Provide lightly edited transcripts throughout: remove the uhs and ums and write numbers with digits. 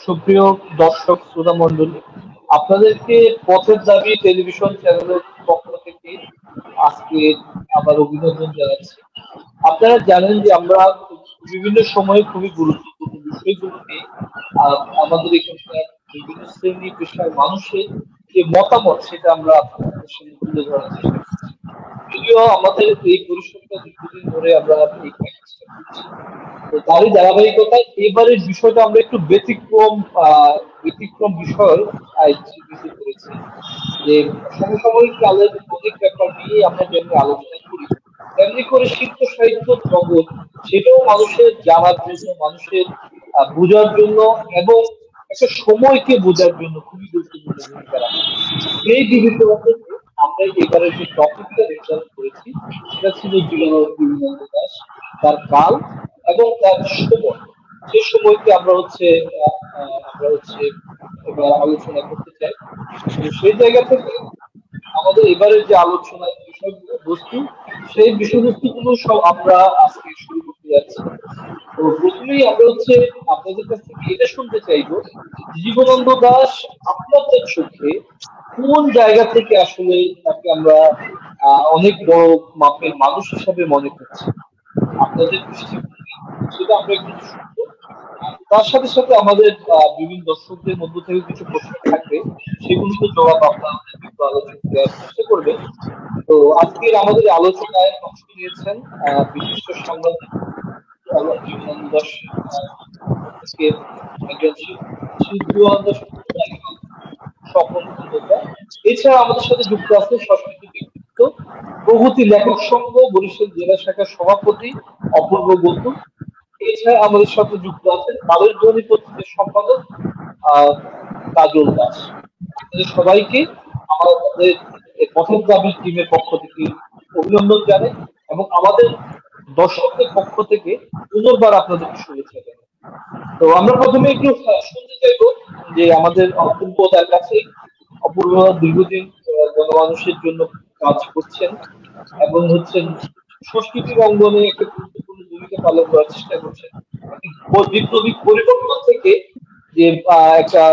সুপ্রিয় দর্শক শ্রোতা মণ্ডলী, আপনাদেরকে পথের দাবি টেলিভিশন চ্যানেলের পক্ষ থেকে আজকে আবার অভিনন্দন জানাচ্ছি। আপনারা জানেন যে আমরা বিভিন্ন সময়ে খুবই গুরুত্বপূর্ণ বিষয়গুলোকে আমাদের এখানকার বিভিন্ন শ্রেণী পেশার মানুষের যে মতামত সেটা আমরা আপনাদের সামনে তুলে ধরার চেষ্টা করছি। যদিও আমাদের এই পরিসরটা দীর্ঘদিন ধরে আমরা এই প্র্যাকটিসটা করছি, তো তারই ধারাবাহিকতায় এবারের বিষয়টা আমরা একটু ব্যতিক্রম বিষয় চিহ্নিত করেছি। যে সমসাময়িক কালের অনেক ব্যাপার নিয়ে আমরা যেমনি আলোচনা করি, তেমনি করে শিল্প সাহিত্য জগৎ সেটাও মানুষের জানার জন্য, মানুষের বোঝার জন্য এবং একটা সময়কে বোঝার জন্য খুবই গুরুত্বপূর্ণ ভূমিকা রাখে। এই বিবেচনা থেকে আমরা এবারে যে টপিকটা নির্ধারণ করেছি সেটা ছিল জীবনানন্দ দাশ, তার কাল এবং তার সময়। সেই সময়কে আমরা হচ্ছে এবার আলোচনা করতে চাই। তো সেই জায়গা থেকে আমাদের এবারের যে আলোচনার বিষয়বস্তু, সেই বিষয়বস্তুগুলো সব আমরা আজকে শুরু করতে যাচ্ছি। তো প্রথমেই আমরা আপনাদের কাছ থেকে এটা শুনতে চাইবো, জীবনানন্দ দাশ আপনাদের চোখে কোন জায়গা থেকে আসলে তাকে আমরা অনেক বড় মাপের মানুষ হিসাবে মনে করছি, আপনাদের দৃষ্টিভঙ্গি সেটা আমরা একটু শুনবো। আর তার সাথে সাথে আমাদের বিভিন্ন দর্শকদের মধ্য থেকে কিছু প্রশ্ন থাকবে, সেগুলোকে জবাব আপনারা একটু আলোচনা দেওয়ার চেষ্টা করবেন। তো আজকের আমাদের আলোচনায় অংশ নিয়েছেন বিশিষ্ট সাংবাদিক জীবনানন্দ দাশ থেকে একজন জীবনানন্দ স্বপন খন্দকার। এছাড়া আমাদের সাথে যুক্ত আছে সংস্কৃতি ব্যক্তিত্ব প্রগতি লেখক সংঘ বরিশাল জেলা শাখার সভাপতি অপূর্ব গৌতম। এছাড়া আমাদের সাথে যুক্ত আছেন কালের ধ্বনি পত্রিকার সম্পাদক কাজল দাস। আপনাদের সবাইকে আমাদের পথের দাবি টিমের পক্ষ থেকে অভিনন্দন জানাই এবং আমাদের দর্শকদের পক্ষ থেকে পুনর্বার আপনাদেরকে শুভেচ্ছা জানাই। তো আমরা প্রথমে একটু শুনতে চাইবো যে আমাদের অপূর্ব তার কাছে। অপূর্ব দীর্ঘদিন গণমানুষের জন্য কাজ করছেন এবং সংস্কৃতির অঙ্গনে একটা গুরুত্বপূর্ণ ভূমিকা পালন করার চেষ্টা করছেন। বিপ্লবী পরিবর্তন থেকে যে একটা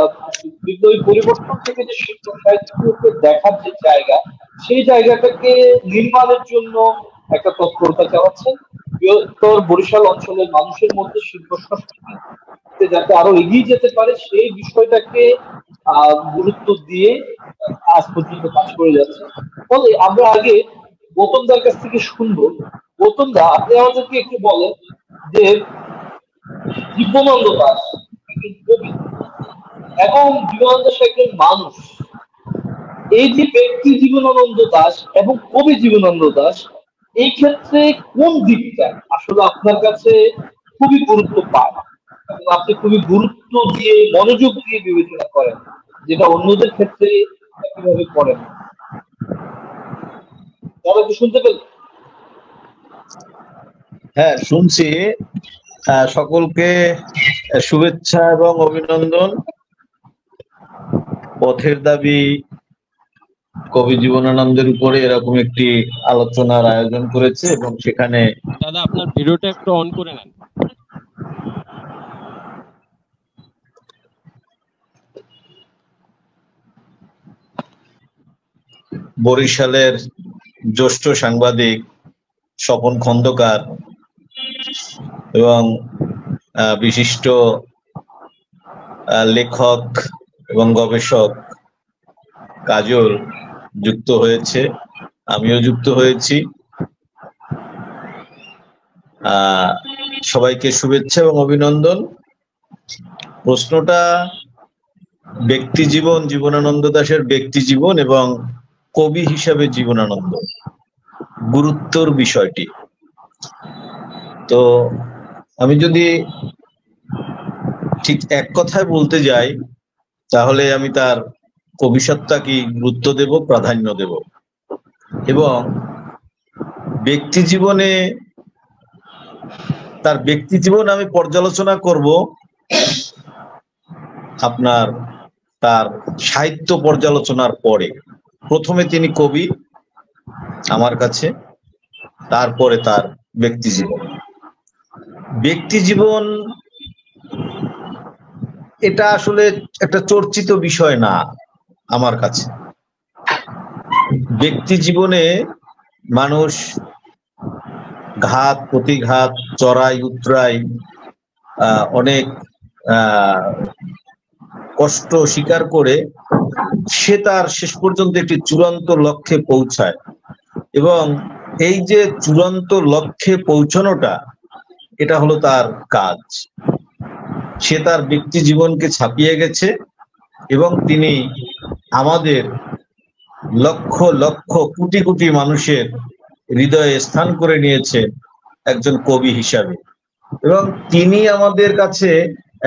বিপ্লবী পরিবর্তন থেকে যে শিল্প সাহিত্যকে দেখার যে জায়গা, সেই জায়গাটাকে নির্মাণের জন্য একটা তৎপরতা চালাচ্ছেন। বৃহত্তর বরিশাল অঞ্চলের মানুষের মধ্যে শিল্প সংস্কৃতি যাতে আরো এগিয়ে যেতে পারে সেই বিষয়টাকে গুরুত্ব দিয়ে আজ পর্যন্ত কাজ করে যাচ্ছে। ফলে আমরা আগে গৌতম দার কাছ থেকে শুনবো। গৌতম দা, আপনি আমাদেরকে একটু বলেন যে জীবনানন্দ দাশ একজন কবি এবং জীবনানন্দ দাশ একজন মানুষ, এই যে ব্যক্তি জীবনানন্দ দাশ এবং কবি জীবনানন্দ দাশ, এই ক্ষেত্রে কোন দিকটা আসলে আপনার কাছে খুবই গুরুত্ব পায় এবং আপনি খুবই গুরুত্ব দিয়ে মনোযোগ দিয়ে বিবেচনা করেন, যেটা অন্যদের ক্ষেত্রে কিভাবে করেন? তারা কি শুনতে পেলেন? হ্যাঁ, শুনছি। সকলকে শুভেচ্ছা এবং অভিনন্দন। পথের দাবি কবি জীবনানন্দের উপরে এরকম একটি আলোচনার আয়োজন করেছে এবং সেখানে দাদা আপনার ভিডিওটা একটু অন করে নেন। বরিশালের জ্যেষ্ঠ সাংবাদিক স্বপন খন্দকার এবং বিশিষ্ট লেখক এবং গবেষক কাজল যুক্ত হয়েছে, আমিও যুক্ত হয়েছি। সবাইকে শুভেচ্ছা এবং অভিনন্দন। প্রশ্নটা ব্যক্তি জীবন, জীবনানন্দ দাশের ব্যক্তি জীবন এবং কবি হিসাবে জীবনানন্দ, গুরুত্বর বিষয়টি। তো আমি যদি ঠিক এক কথায় বলতে যাই তাহলে আমি তার কবিসত্তাকে গুরুত্ব দেব, প্রাধান্য দেব এবং ব্যক্তি জীবনে তার ব্যক্তি জীবন আমি পর্যালোচনা করব আপনার তার সাহিত্য পর্যালোচনার পরে। প্রথমে তিনি কবি আমার কাছে, তারপরে তার ব্যক্তি জীবন। ব্যক্তি জীবন এটা আসলে একটা চর্চিত বিষয় না আমার কাছে। ব্যক্তি জীবনে মানুষ ঘাত প্রতিঘাত, চড়াই উতরাই, অনেক কষ্ট স্বীকার করে সে তার শেষ পর্যন্ত একটি চূড়ান্ত লক্ষ্যে পৌঁছায়, এবং এই যে চূড়ান্ত লক্ষ্যে পৌঁছানোটা, এটা হলো তার কাজ। সে তার ব্যক্তি জীবনকে ছাপিয়ে গেছে এবং তিনি আমাদের লক্ষ লক্ষ কোটি কোটি মানুষের হৃদয়ে স্থান করে নিয়েছে একজন কবি হিসাবে, এবং তিনি আমাদের কাছে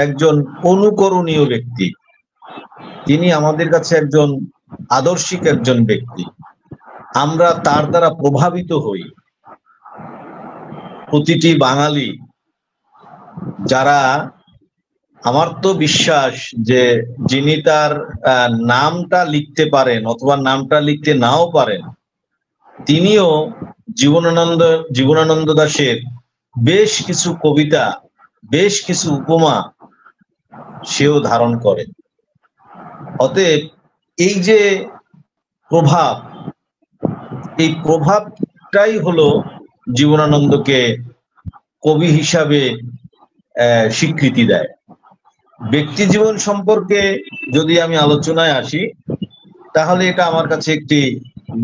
একজন অনুকরণীয় ব্যক্তি। তিনি আমাদের কাছে একজন আদর্শিক একজন ব্যক্তি। আমরা তার দ্বারা প্রভাবিত হই। প্রতিটি বাঙালি, যারা, আমার তো বিশ্বাস যে যিনি তার নামটা লিখতে পারেন অথবা নামটা লিখতে নাও পারেন, তিনিও জীবনানন্দ দাশের বেশ কিছু কবিতা, বেশ কিছু উপমা সেও ধারণ করেন। অতএব এই যে প্রভাব, এই প্রভাবটাই হলো জীবনানন্দকে কবি হিসাবে স্বীকৃতি দেয়। ব্যক্তি জীবন সম্পর্কে যদি আমি আলোচনায় আসি, তাহলে এটা আমার কাছে একটি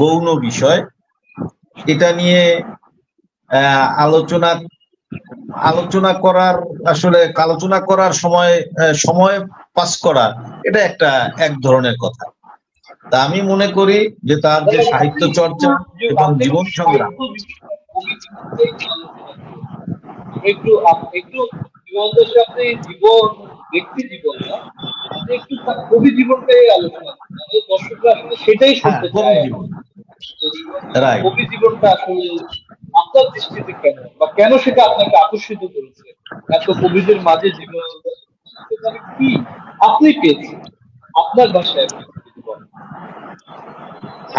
গৌণ বিষয়। এটা নিয়ে আলোচনা করার সময় পাস করা, এটা এক ধরনের কথা। তা আমি মনে করি যে তার যে সাহিত্য চর্চা এবং জীবন সংগ্রাম, একটু একটু আপনি ব্যক্তি জীবন না, আপনি একটু কবি জীবনটাই আলোচনা করেন, দর্শকরা আসলে সেটাই শুনতে চায়। কবি জীবনটা আসলে আপনার দৃষ্টিতে কেন, বা কেন সেটা আপনাকে আকর্ষিত করেছে? এত কবিদের মাঝে জীবন কি আপনি পেয়েছেন আপনার ভাষায়?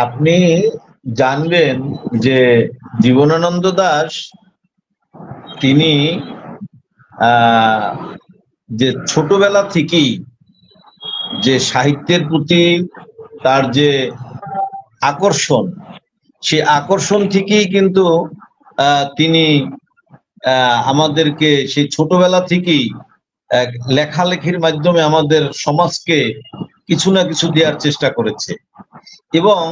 আপনি জানবেন যে জীবনানন্দ দাশ তিনি যে ছোটবেলা থেকেই যে সাহিত্যের প্রতি তার যে আকর্ষণ, সে আকর্ষণ থেকেই কিন্তু তিনি আমাদেরকে সেই ছোটবেলা থেকেই লেখালেখির মাধ্যমে আমাদের সমাজকে কিছু না কিছু দেওয়ার চেষ্টা করেছে। এবং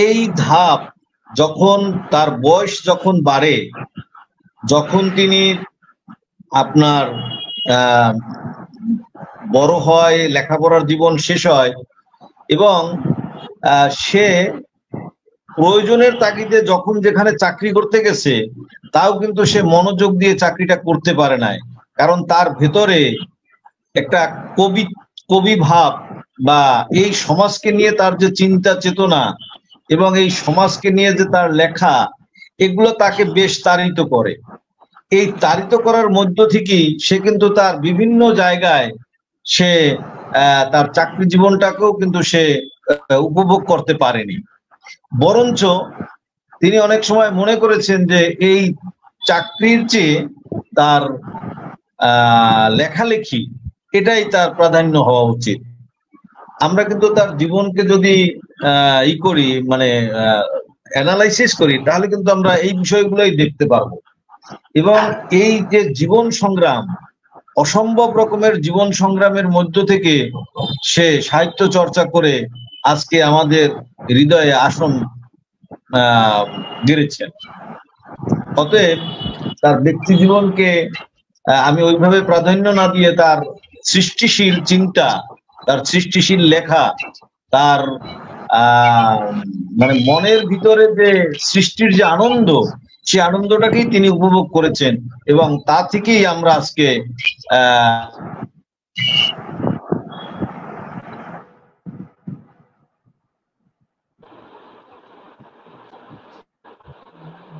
এই ধাপ যখন তার বয়স যখন বাড়ে, যখন তিনি আপনার বড় হয়, লেখাপড়ার জীবন শেষ হয়, এবং সে প্রয়োজনের তাগিদে যখন যেখানে চাকরি করতে গেছে, তাও কিন্তু সে মনোযোগ দিয়ে চাকরিটা করতে পারে নাই, কারণ তার ভেতরে একটা কবি ভাব বা এই সমাজকে নিয়ে তার যে চিন্তা চেতনা এবং এই সমাজকে নিয়ে যে তার লেখা, এগুলো তাকে বেশ তাড়িত করে। এই তাড়িত করার মধ্য থেকেই সে কিন্তু তার বিভিন্ন জায়গায় সে তার চাকরি জীবনটাকেও কিন্তু সে উপভোগ করতে পারেনি। বরঞ্চ তিনি অনেক সময় মনে করেছেন যে এই চাকরির চেয়ে তার লেখালেখি, এটাই তার প্রাধান্য হওয়া উচিত। আমরা কিন্তু তার জীবনকে যদি অ্যানালাইসিস করি, তাহলে কিন্তু আমরা এই বিষয়গুলোই দেখতে পারবো। এবং এই যে জীবন সংগ্রাম, অসম্ভব রকমের জীবন সংগ্রামের মধ্য থেকে সে সাহিত্য চর্চা করে আজকে আমাদের হৃদয়ে আসন গেড়েছেন। অতএব তার ব্যক্তি জীবনকে আমি ওইভাবে প্রাধান্য না দিয়ে তার সৃষ্টিশীল চিন্তা, তার সৃষ্টিশীল লেখা, তার মনের ভিতরে যে সৃষ্টির যে আনন্দ, সেই আনন্দটাকেই তিনি উপভোগ করেছেন, এবং তা থেকেই আমরা আজকে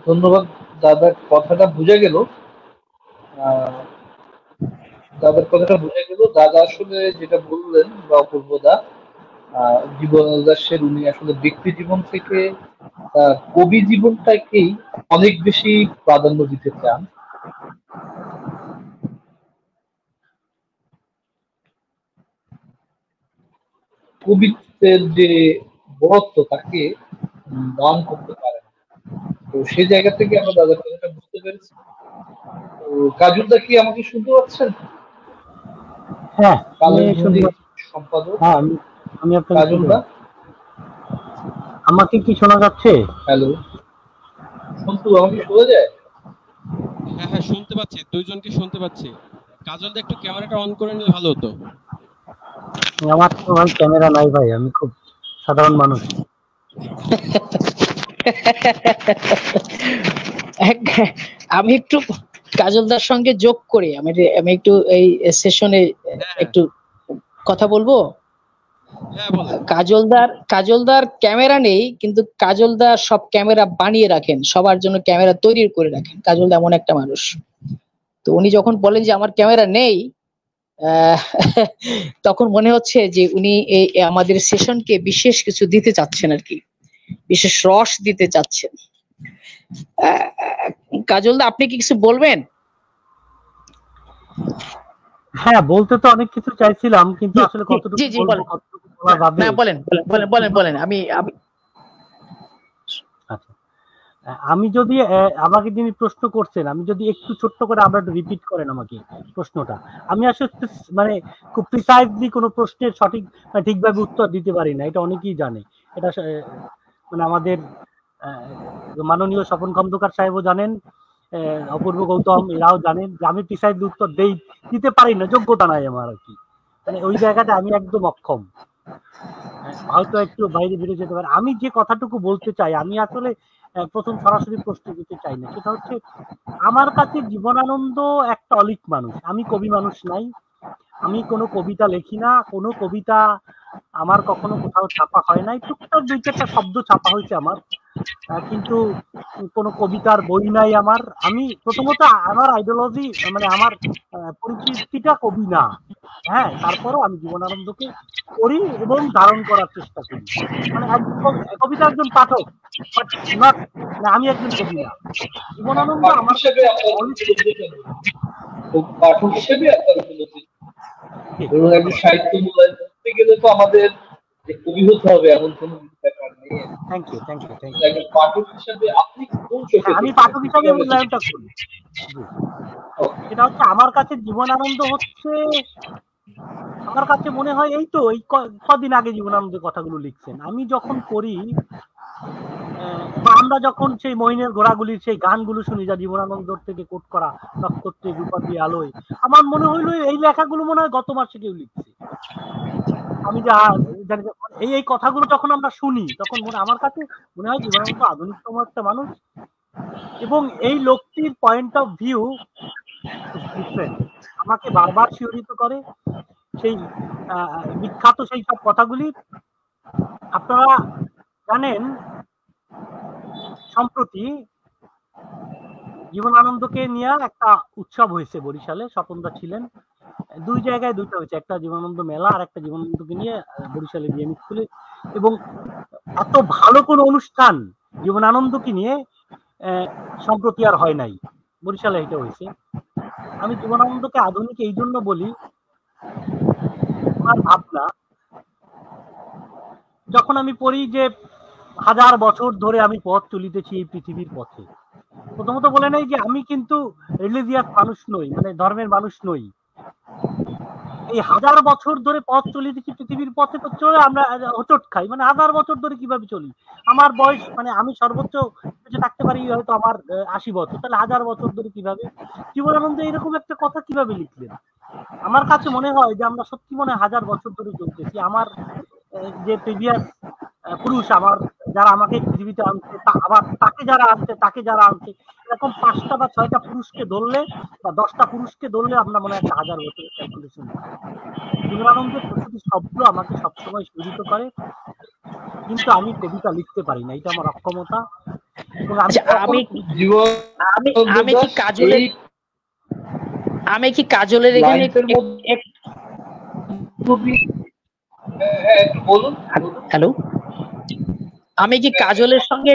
ধন্যবাদ দাদার কথাটা বুঝে গেল। দাদা আসলে যেটা বললেন বা অপূর্বদা, জীবনানন্দ দাশের উনি আসলে ব্যক্তি জীবন থেকে কবি জীবনটাকেই অনেক বেশি প্রাধান্য দিতে চান। কবিত্বের যে বড়ত্ব তাকে দান করতে পারে না। তো সেই জায়গা থেকে আমরা দাদার কথাটা বুঝতে পেরেছি। তো কাজুদা কি আমাকে শুনতে পাচ্ছেন? হ্যাঁ, কালের সম্পাদক হ্যাঁ, আমি আপনাকে কাজুদা, আমাকে কি শোনা যাচ্ছে? হ্যালো সন্তু, আমাকে শোনা যায়? হ্যাঁ হ্যাঁ শুনতে পাচ্ছি, দুইজনকে শুনতে পাচ্ছি। কাজল দা একটু ক্যামেরাটা অন করে নিলে ভালো হতো। আমার তো ভাই ক্যামেরা নাই ভাই, আমি খুব সাধারণ মানুষ। আমি একটু কাজলদার সঙ্গে যোগ করে আমি একটু এই সেশনে একটু কথা বলবো। কাজলদার ক্যামেরা নেই, কিন্তু কাজলদার সব ক্যামেরা বানিয়ে রাখেন, সবার জন্য ক্যামেরা তৈরি করে রাখেন। কাজলদা এমন একটা মানুষ। তো উনি যখন বলেন যে আমার ক্যামেরা নেই, তখন মনে হচ্ছে যে উনি এই আমাদের সেশনকে বিশেষ কিছু দিতে চাচ্ছেন আর কি, বিশেষ রস দিতে চাচ্ছেন। কাজলদা, আপনি কি কিছু বলবেন? হ্যাঁ, বলতে তো অনেক কিছু চাইছিলাম, কিন্তু আসলে কতটুকু বলবো, কতটুকু বলা যাবে। না, বলেন। আমি আচ্ছা, আমি যদি আমাকে যিনি প্রশ্ন করছেন, আমি যদি একটু ছোট্ট করে আবার রিপিট করেন আমাকে প্রশ্নটা। আমি আসলে মানে খুব প্রিসাইজলি কোনো প্রশ্নের ঠিকভাবে উত্তর দিতে পারি না, এটা অনেকেই জানে। এটা মানে আমাদের মাননীয় স্বপন খন্দকার সাহেবও জানেন, অপূর্ব গৌতম এরাও জানেন যে আমি প্রিসাইজলি উত্তর দিতে পারি না, যোগ্যতা নাই আমার আর কি। মানে ওই জায়গাটা আমি একদম অক্ষম, হয়তো একটু বাইরে বেরিয়ে যেতে পারে। আমি যে কথাটুকু বলতে চাই, আমি আসলে প্রথম সরাসরি প্রশ্ন দিতে চাই না, সেটা হচ্ছে আমার কাছে জীবনানন্দ একটা অলিক মানুষ। আমি কবি মানুষ নাই, আমি কোনো কবিতা লেখি না, কোনো কবিতা আমার কখনো কোথাও ছাপা হয় নাই। টুকটাক দুই চারটা শব্দ ছাপা হয়েছে আমার, কিন্তু কোনো কবিতার বই নাই আমার। আমি প্রথমত আমার আইডিওলজি মানে আমার পরিচিতিটা কবি না, হ্যাঁ, তারপরও আমি জীবনানন্দকে করি এবং ধারণ করার চেষ্টা করি। মানে কবিতা একজন পাঠক, আমি একজন কবি না। জীবনানন্দ আমার পাঠক হিসেবে একজন সাহিত্য মূল্যায়ন করতে গেলে তো আমাদের কবি হতে হবে এমন কোনো ব্যাপার নেই। Thank you. একজন পাঠক হিসেবে আপনি কোন চোখে? আমি পাঠক হিসেবে মূল্যায়নটা করি। সেটা হচ্ছে আমার কাছে জীবনানন্দ হচ্ছে, আমার কাছে মনে হয় এই তো এই কদিন আগে জীবনানন্দের কথাগুলো লিখছেন। আমি যখন পড়ি, আমরা যখন সেই মহিনের ঘোড়াগুলির সেই গানগুলো শুনি যা জীবনানন্দর থেকে কোট করা, নক্ষত্রে রূপালী আলোয়, আমার মনে হইলো এই লেখাগুলো মনে হয় গত মাসে কেউ লিখছে। আমি যা জানি, এই কথাগুলো যখন আমরা শুনি তখন আমার কাছে মনে হয় জীবনানন্দ আধুনিকতম একটা মানুষ, এবং এই লোকটির পয়েন্ট অফ ভিউ ডিফারেন্ট, আমাকে বারবার শিহরিত করে। সেই বিখ্যাত সেই সব কথাগুলি আপনারা জানেন। সম্প্রতি জীবনানন্দকে নিয়ে একটা উৎসব হয়েছে বরিশালে, স্বপনদা ছিলেন। দুই জায়গায় দুইটা হয়েছে, একটা জীবনানন্দ মেলা আর একটা জীবনানন্দকে নিয়ে বরিশালে ডিএম স্কুলে। এবং এত ভালো কোন অনুষ্ঠান জীবনানন্দকে নিয়ে সম্প্রতি আর হয় নাই, বরিশালে এটা হয়েছে। আমি জীবনানন্দকে আধুনিক এই জন্য বলি, আমার ভাবনা যখন আমি পড়ি যে 1000 বছর ধরে আমি পথ চলিতেছি এই পৃথিবীর পথে। প্রথমত বলে নাই যে আমি কিন্তু রিলিজিয়াস মানুষ নই, মানে ধর্মের মানুষ নই। এই 1000 বছর ধরে পথ চলিতেছি পৃথিবীর পথে, তো চলে আমরা হোঁচট খাই। মানে 1000 বছর ধরে কিভাবে চলি? আমার বয়স, মানে আমি সর্বোচ্চ বেঁচে থাকতে পারি হয়তো আমার 80 বছর, তাহলে 1000 বছর ধরে কিভাবে? জীবনানন্দ এরকম একটা কথা কিভাবে লিখলেন? আমার কাছে মনে হয় যে আমরা সত্যি মনে 1000 বছর ধরে চলতেছি। আমার যে প্রিভিয়াস পুরুষ, আমার যারা আমাকে পৃথিবীতে আনছে, আবার তাকে যারা আনছে, এরকম 5টা বা 6টা পুরুষকে ধরলে বা 10টা পুরুষকে ধরলে আমরা মনে হয় 1000 বছরের ক্যালকুলেশন। জীবনানন্দের প্রতিটি শব্দ আমাকে সবসময় শিহরিত করে, কিন্তু আমি কবিতা লিখতে পারি না, এটা আমার অক্ষমতা। এবং আমি কি কাজলের এখানে হ্যালো, আমি কি কাজলের সঙ্গে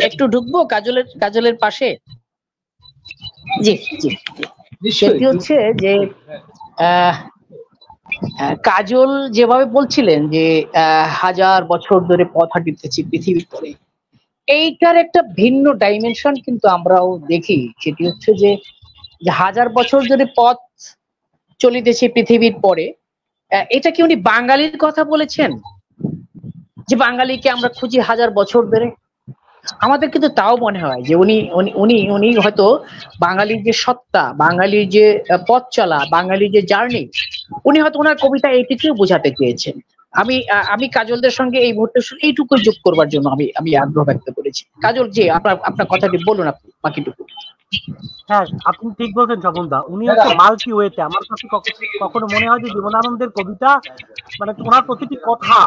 একটু ঢুকবো? কাজলের পাশে। জি জি, সেটি হচ্ছে যে কাজল যেভাবে বলছিলেন যে 1000 বছর ধরে পথ হাঁটিতেছি পৃথিবীর পরে, এইটার একটা ভিন্ন ডাইমেনশন কিন্তু আমরাও দেখি। সেটি হচ্ছে যে 1000 বছর ধরে পথ চলিতেছে পৃথিবীর পরে, এটা কি উনি বাঙালির কথা বলেছেন? যে বাঙালিকে আমরা খুঁজি 1000 বছর ধরে? আমাদের কিন্তু তাও মনে হয় যে উনি উনি উনি উনি হয়তো বাঙালির যে সত্তা, বাঙালির যে পথ চলা, বাঙালির যে জার্নি, উনি হয়তো ওনার কবিতা এইটুকুই বোঝাতে চেয়েছেন। আমি কাজলদের সঙ্গে এই মুহূর্তে এইটুকু যোগ করবার জন্য আমি আগ্রহ ব্যক্ত করেছি। কাজল জি, আপনার কথাটি বলুন আপনি বাকিটুকু। হ্যাঁ, আপনি ঠিক বলছেন স্বপনদা। উনি হচ্ছে মাল্টি ওয়েতে, আমার কাছে কখনো মনে হয় যে জীবনানন্দের কবিতা মানে ওনার প্রতিটি কথা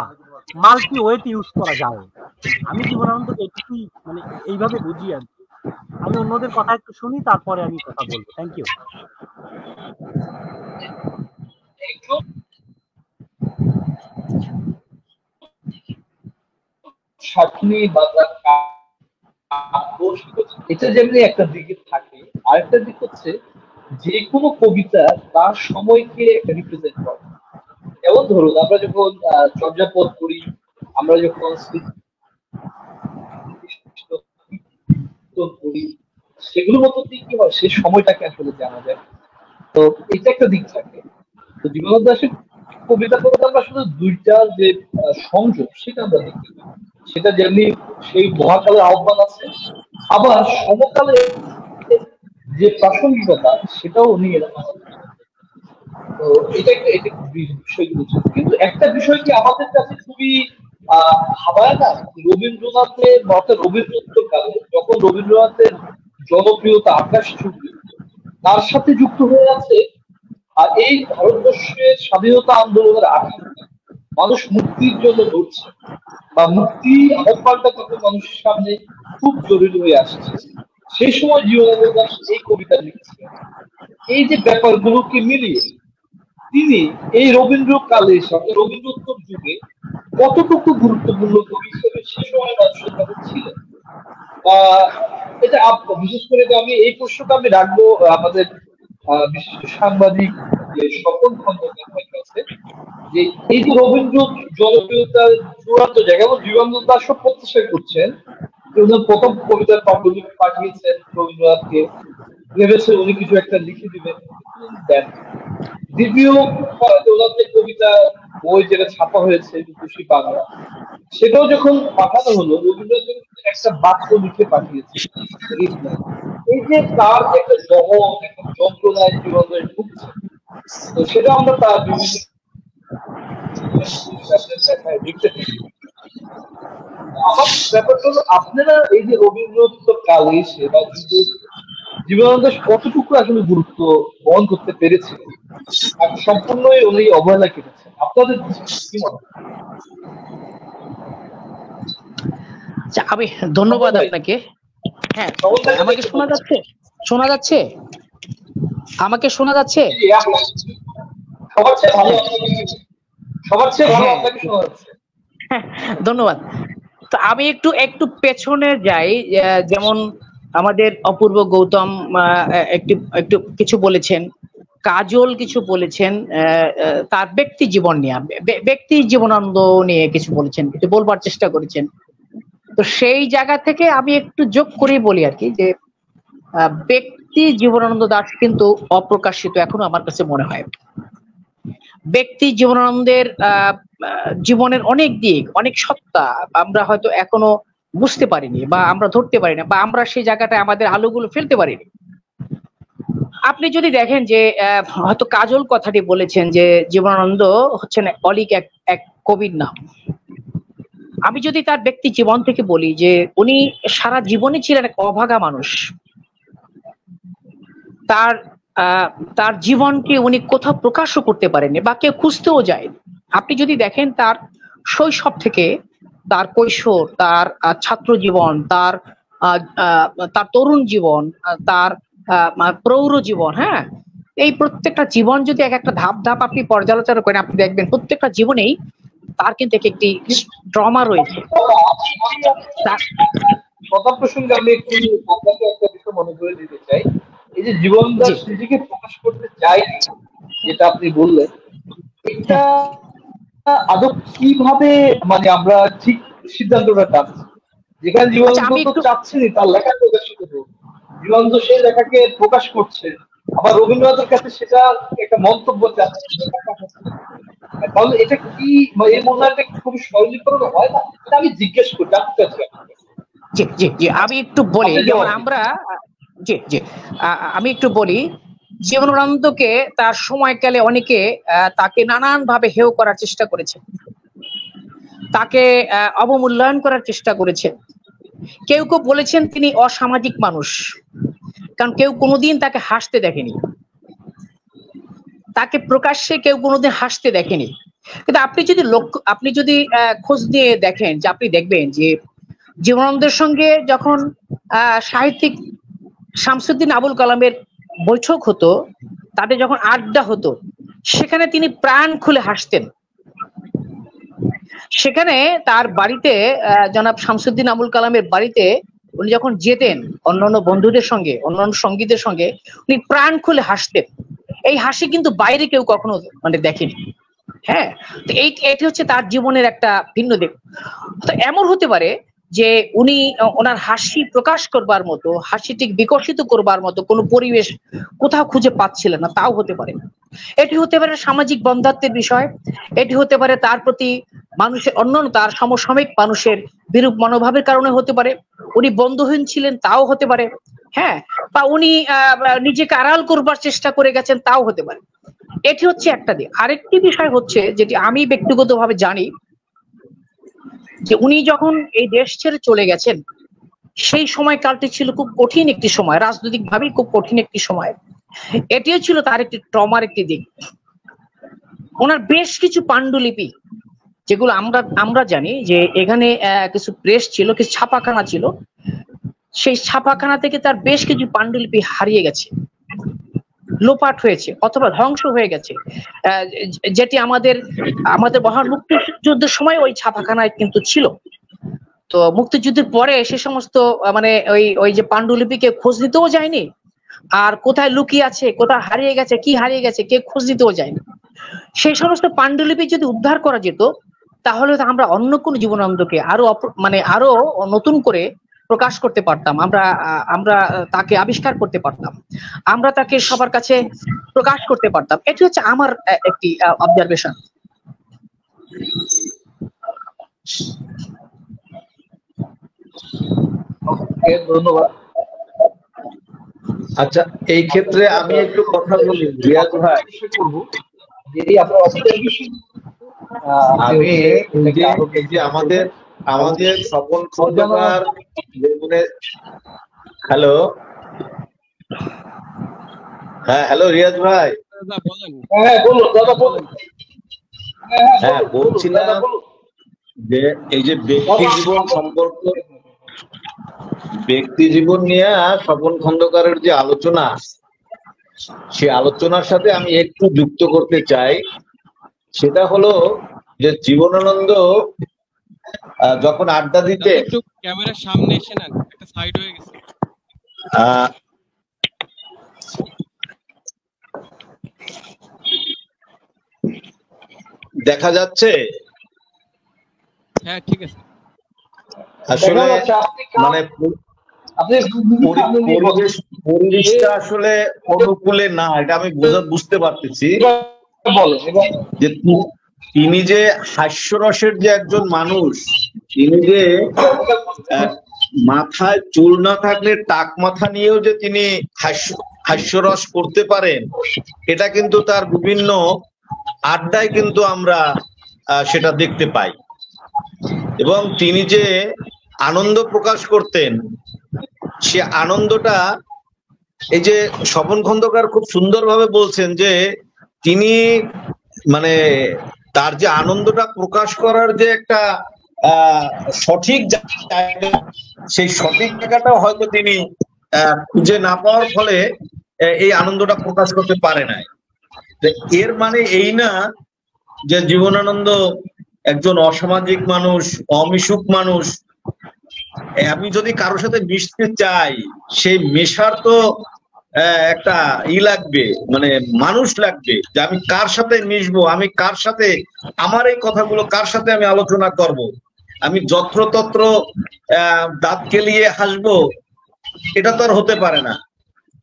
মাল্টি ওয়েতে ইউজ করা যায়। আমি জীবনানন্দকে এইটুকুই মানে এইভাবে বুঝি আর কি। আমি অন্যদের কথা একটু শুনি, তারপরে আমি কথা বলবো। Thank you. এটা যেমনি একটা দিকে থাকে, আরেকটা দিক হচ্ছে যে কোনো কবিতা তার সময়কে রিপ্রেজেন্ট করে। যেমন ধরুন আমরা যখন চর্যাপদ করি, আমরা যখন করি, সেগুলোর মধ্যে দিয়ে কি হয়, সেই সময়টাকে আসলে জানা যায়। তো এটা একটা দিক থাকে। তো জীবনানন্দ দাশের কবিতা বলতে আমরা শুধু দুইটা যে সংযোগ সেটা আমরা দেখতে পাই। সেটা যেমনি সেই মহাকালের আহ্বান আছে, আবার সমকালে যে প্রাসঙ্গিকতা সেটাও উনি তো এটা একটা বিষয়গুলো ছিল। কিন্তু একটা বিষয় কি আমাদের কাছে খুবই ভাবায় না, রবীন্দ্রনাথের অর্থাৎ রবীন্দ্রনাথকালে যখন রবীন্দ্রনাথের জনপ্রিয়তা আকাশ ছুটবে, তার সাথে যুক্ত হয়ে আছে আর এই ভারতবর্ষের স্বাধীনতা আন্দোলনের আকাঙ্ক্ষা, মানুষ মুক্তির জন্য লড়ছে বা মুক্তি আহ্বানটা তখন মানুষের সামনে খুব জরুরি হয়ে আসছে। সেই সময় জীবনানন্দ দাশ এই কবিতা লিখছিলেন। এই যে ব্যাপারগুলোকে মিলিয়ে তিনি এই রবীন্দ্রকালে সাথে রবীন্দ্রোত্তর যুগে কতটুকু গুরুত্বপূর্ণ কবি হিসেবে সে সময় মানুষের কাছে ছিলেন। এটা বিশেষ করে আমি এই প্রশ্নটা আমি রাখবো আমাদের বিশিষ্ট সাংবাদিক যে স্বপন খন্দকারের কাছে, যে এই যে রবীন্দ্র জনপ্রিয়তার চূড়ান্ত জায়গা এবং জীবনানন্দ দাশও প্রত্যাশা করছেন যে উনি প্রথম কবিতার পাণ্ডুলিপি পাঠিয়েছেন রবীন্দ্রনাথকে, ভেবেছে উনি কিছু একটা লিখে দিবেন, দেন দ্বিতীয় ওনার যে কবিতা বই যেটা ছাপা হয়েছে খুশি বাংলা, সেটাও যখন পাঠানো হলো, রবীন্দ্রনাথ একটা বাক্য লিখে পাঠিয়েছে। এই যে তার যে একটা দহন, একটা যন্ত্রণায় জীবনে ঢুকছে, তো সেটা আমরা তার বিভিন্ন দেখতে পাই। আমার ব্যাপারটা হলো আপনারা এই যে রবীন্দ্রনাথ কালে এসে বা জীবনানন্দ কতটুকু আসলে গুরুত্ব বহন করতে পেরেছে, সম্পূর্ণই উনি অবহেলা কেটেছেন, আপনাদের কি মনে হয়? আমি ধন্যবাদ আপনাকে। হ্যাঁ, আমাকে শোনা যাচ্ছে? শোনা যাচ্ছে? আমাকে শোনা যাচ্ছে? সবার চেয়ে ভালো আপনাকে শোনা যাচ্ছে। ধন্যবাদ। তো আমি একটু পেছনে যাই। যেমন আমাদের অপূর্ব গৌতম একটু কিছু বলেছেন, কাজল কিছু বলেছেন, তার ব্যক্তি জীবন নিয়ে, ব্যক্তি জীবনানন্দ নিয়ে কিছু বলেছেন, কিছু বলবার চেষ্টা করেছেন। তো সেই জায়গা থেকে আমি একটু যোগ করে বলি আর কি, যে ব্যক্তি জীবনানন্দ দাশ কিন্তু অপ্রকাশিত এখনো আমার কাছে মনে হয়। ব্যক্তি জীবনানন্দের জীবনের অনেক দিক, অনেক সত্তা আমরা হয়তো এখনো বুঝতে পারিনি বা আমরা ধরতে পারি না, বা আমরা সেই জায়গাটায় আমাদের আলোগুলো ফেলতে পারিনি। আপনি যদি দেখেন যে হয়তো কাজল কথাটি বলেছেন যে জীবনানন্দ হচ্ছেন অলিক এক কবির নাম। আমি যদি তার ব্যক্তি জীবন থেকে বলি যে উনি সারা জীবনে ছিলেন এক অভাগা মানুষ। তার জীবনকে উনি কোথাও প্রকাশও করতে পারেননি বা কেউ খুঁজতেও যায়নি। আপনি যদি দেখেন তার শৈশব থেকে তার কৈশোর, তার ছাত্র জীবন, তার তরুণ জীবন, তার প্রৌঢ় জীবন, হ্যাঁ, এই প্রত্যেকটা জীবন যদি এক একটা ধাপ ধাপ আপনি পর্যালোচনা করেন, আপনি দেখবেন প্রত্যেকটা জীবনেই তার কিন্তু একটি ট্রমা রয়েছে। কথা প্রসঙ্গে আমি একটু আপনাকে একটা বিষয় মনে করে দিতে চাই। এই যে জীবন দাস নিজেকে প্রকাশ করতে চাই, যেটা আপনি বললেন, এটা আদৌ কিভাবে মানে আমরা ঠিক সিদ্ধান্তটা টানছি? যেখানে জীবনানন্দ তো চাচ্ছেনি তার লেখা প্রকাশিত হোক, জীবনানন্দ সেই লেখাকে প্রকাশ করছে, আবার রবীন্দ্রনাথের কাছে সেটা একটা মন্তব্য চাচ্ছে, তাহলে এটা কি এই মূল্যায়নটা খুব সরলীকরণ হয় না? এটা আমি জিজ্ঞেস করি, জানতে চাচ্ছি। জি জি জি, আমি একটু বলি, যেমন আমরা জি জি আমি একটু বলি, জীবনানন্দকে তার সময়কালে অনেকে তাকে নানান ভাবে হেয় করার চেষ্টা করেছে, তাকে অবমূল্যায়ন করার চেষ্টা করেছে। কেউ কেউ বলেছেন তিনি অসামাজিক মানুষ, কারণ কেউ কোনোদিন তাকে হাসতে দেখেনি, তাকে প্রকাশ্যে কেউ কোনোদিন হাসতে দেখেনি। কিন্তু আপনি যদি খোঁজ নিয়ে দেখেন, যে আপনি দেখবেন যে জীবনানন্দের সঙ্গে যখন সাহিত্যিক শামসুদ্দিন আবুল কালামের বৈঠক হতো, তাদের যখন আড্ডা হতো, সেখানে তিনি প্রাণ খুলে হাসতেন। সেখানে তার বাড়িতে জনাব শামসুদ্দিন আবুল কালামের বাড়িতে উনি যখন যেতেন অন্যান্য বন্ধুদের সঙ্গে, অন্যান্য সঙ্গীদের সঙ্গে, উনি প্রাণ খুলে হাসতেন। এই হাসি কিন্তু বাইরে কেউ কখনো মানে দেখেনি। হ্যাঁ, তো এটি হচ্ছে তার জীবনের একটা ভিন্ন দিক। তো এমন হতে পারে যে উনি ওনার হাসি প্রকাশ করবার মতো, হাসিটিকে বিকশিত করবার মতো কোনো পরিবেশ কোথাও খুঁজে পাচ্ছিলেন না, তাও হতে পারে। এটি হতে পারে সামাজিক বন্ধ্যাত্বের বিষয়, এটি হতে পারে তার প্রতি মানুষের অন্যান্য তার সমসাময়িক মানুষের বিরূপ মনোভাবের কারণে হতে পারে, উনি বন্ধুহীন ছিলেন, তাও হতে পারে। হ্যাঁ, বা উনি নিজেকে আড়াল করবার চেষ্টা করে গেছেন, তাও হতে পারে। এটি হচ্ছে একটা দিক। আরেকটি বিষয় হচ্ছে, যেটি আমি ব্যক্তিগতভাবে জানি, যে উনি যখন এই দেশ ছেড়ে চলে গেছেন, সেই সময়কালটি ছিল খুব কঠিন একটি সময়, রাজনৈতিক ভাবে খুব কঠিন একটি সময়। এটিও ছিল তার একটি ট্রমার একটি দিক। ওনার বেশ কিছু পাণ্ডুলিপি, যেগুলো আমরা জানি যে এখানে কিছু প্রেস ছিল, কিছু ছাপাখানা ছিল, সেই ছাপাখানা থেকে তার বেশ কিছু পাণ্ডুলিপি হারিয়ে গেছে, লোপাট হয়েছে অথবা ধ্বংস হয়ে গেছে, যেটি আমাদের মহান মুক্তিযুদ্ধের সময় ওই ছাপাখানায় কিন্তু ছিল। তো মুক্তিযুদ্ধের পরে সে সমস্ত মানে ওই যে পাণ্ডুলিপিকে খোঁজ নিতেও যায়নি, আর কোথায় লুকিয়ে আছে, কোথায় হারিয়ে গেছে, কি হারিয়ে গেছে, কে খোঁজ নিতেও যায়নি। সেই সমস্ত পাণ্ডুলিপি যদি উদ্ধার করা যেত, তাহলে আমরা অন্য কোন জীবনানন্দকে আরো নতুন করে প্রকাশ করতে পারতাম, আমরা তাকে আবিষ্কার করতে পারতাম, আমরা তাকে সবার কাছে প্রকাশ করতে পারতাম। এটি হচ্ছে আমার একটি অবজারভেশন। ধন্যবাদ। আচ্ছা, এই ক্ষেত্রে আমি একটু কথা বলি রিয়াজ ভাই। আমি এই যে আমাদের স্বপন খন্দকার, হ্যালো হ্যাঁ, হ্যালো রিয়াজ ভাই। হ্যাঁ, বলছিলাম যে এই যে ব্যক্তি জীবন সম্পর্ক, ব্যক্তি জীবন নিয়ে স্বপন খন্দকারের যে আলোচনা, সে আলোচনার সাথে আমি একটু যুক্ত করতে চাই। সেটা হলো যে জীবনানন্দ যখন আড্ডা দিতে, একটু ক্যামেরার সামনে এসে নেন, একটা সাইড হয়ে গেছে। দেখা যাচ্ছে? হ্যাঁ, ঠিক আছে। আসলে মানে পরিবেশটা আসলে অনুকূলে না, এটা আমি বুঝতে পারতেছি। যে তিনি যে হাস্যরসের যে একজন মানুষ, তিনি যে মাথায় চুল না থাকলে টাক মাথা নিয়েও যে তিনি হাস্যরস করতে পারেন, এটা কিন্তু তার বিভিন্ন আড্ডায় কিন্তু আমরা সেটা দেখতে পাই। এবং তিনি যে আনন্দ প্রকাশ করতেন, সে আনন্দটা এই যে স্বপন খন্দকার খুব সুন্দরভাবে বলছেন যে তিনি মানে তার যে আনন্দটা প্রকাশ করার যে একটা সঠিক জায়গা, সেই সঠিক জায়গাটা হয়তো তিনি খুঁজে না পাওয়ার ফলে এই আনন্দটা প্রকাশ করতে পারে নাই। এর মানে এই না যে জীবনানন্দ একজন অসামাজিক মানুষ, অমিশুক মানুষ। আমি যদি কারোর সাথে মিশতে চাই, সেই মেশার তো একটা লাগবে, মানে মানুষ লাগবে যে আমি কার সাথে মিশবো, আমি কার সাথে আমার এই কথাগুলো কার সাথে আমি আলোচনা করব। আমি যত্রতত্র দাঁত কেলিয়ে হাসবো, এটা তো আর হতে পারে না।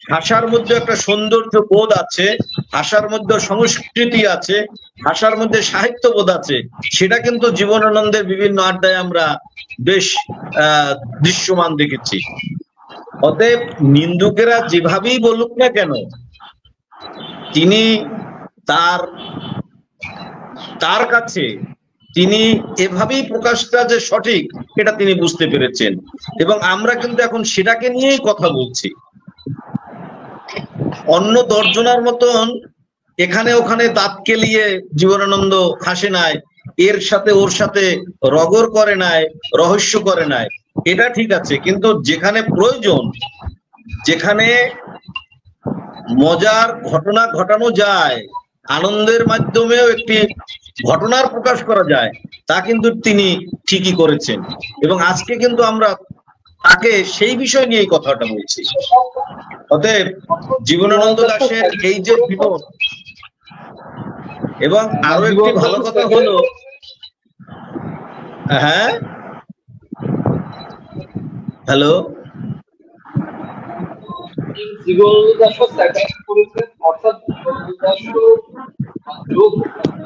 ভাষার মধ্যে একটা সৌন্দর্য বোধ আছে, ভাষার মধ্যে সংস্কৃতি আছে, ভাষার মধ্যে সাহিত্যবোধ আছে, সেটা কিন্তু জীবনানন্দের বিভিন্ন আড্ডায় আমরা বেশ দৃশ্যমান দেখেছি। অতএব নিন্দুকেরা যেভাবেই বলুক না কেন, তিনি তার কাছে তিনি এভাবেই প্রকাশটা যে সঠিক এটা তিনি বুঝতে পেরেছেন, এবং আমরা কিন্তু এখন সেটাকে নিয়েই কথা বলছি। অন্য দর্জনার মতন এখানে ওখানে দাঁত কেলিয়ে জীবনানন্দ হাসে নাই, এর সাথে ওর সাথে রগর করে নাই, রহস্য করে নাই, এটা ঠিক আছে। কিন্তু যেখানে প্রয়োজন, যেখানে মজার ঘটনা ঘটানো যায়, আনন্দের মাধ্যমেও একটি ঘটনার প্রকাশ করা যায়, তা কিন্তু তিনি ঠিকই করেছেন। এবং আজকে কিন্তু আমরা তাকে সেই বিষয় নিয়ে কথাটা বলছি। অতএব জীবনানন্দ দাশের এই যে বিনোদ, এবং আরো একটি ভালো কথা হলো, হ্যাঁ হ্যালো, জীবনানন্দ দাশও স্যাটায়ার করেছেন, অর্থাৎ জীবনানন্দ দাশও যোগ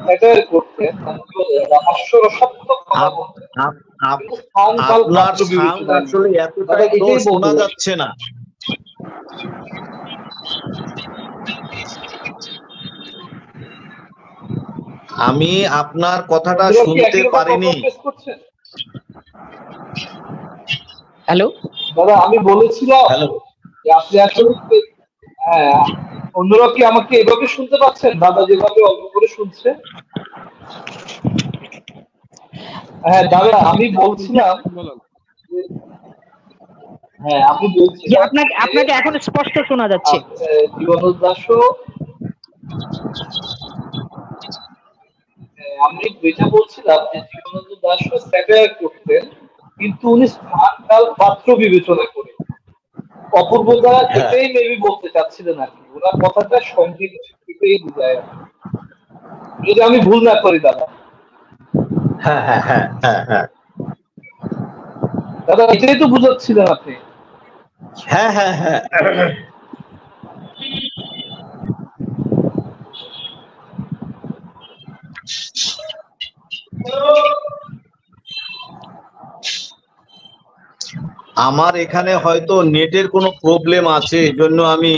স্যাটায়ার করতেন, হাস্যরসাত্মক কথা বলতেন। আপনার সাউন্ড আসলে এতটাই লো, শোনা যাচ্ছে না। আমি আপনার কথাটা শুনতে পারিনি। হ্যালো দাদা, আমি বলেছিলাম হ্যালো, যে আপনি আসলে, হ্যাঁ, অন্যরা কি আমাকে এভাবে শুনতে পাচ্ছেন? দাদা যেভাবে অল্প করে শুনছে। হ্যাঁ দাদা, আমি বলছিলাম, হ্যাঁ আমি বলছি যে আপনাকে এখন স্পষ্ট শোনা যাচ্ছে। জীবনানন্দ দাশও, আমি যেটা বলছিলাম যে জীবনানন্দ দাশও স্যাটায়ার করতেন, কিন্তু উনি স্থান কাল পাত্র বিবেচনা করে। অপূর্ব দ্বারা এটাই মেবি বলতে চাচ্ছিলেন আর কি, ওনার কথাটা সংক্ষেপেই বুঝায়, যদি আমি ভুল না করি দাদা। হ্যাঁ হ্যাঁ হ্যাঁ হ্যাঁ হ্যাঁ দাদা, এটাই তো বুঝাচ্ছিলেন আপনি। হ্যাঁ হ্যাঁ হ্যাঁ আমার এখানে হয়তো নেটের কোনো প্রবলেম আছে, এজন্য আমি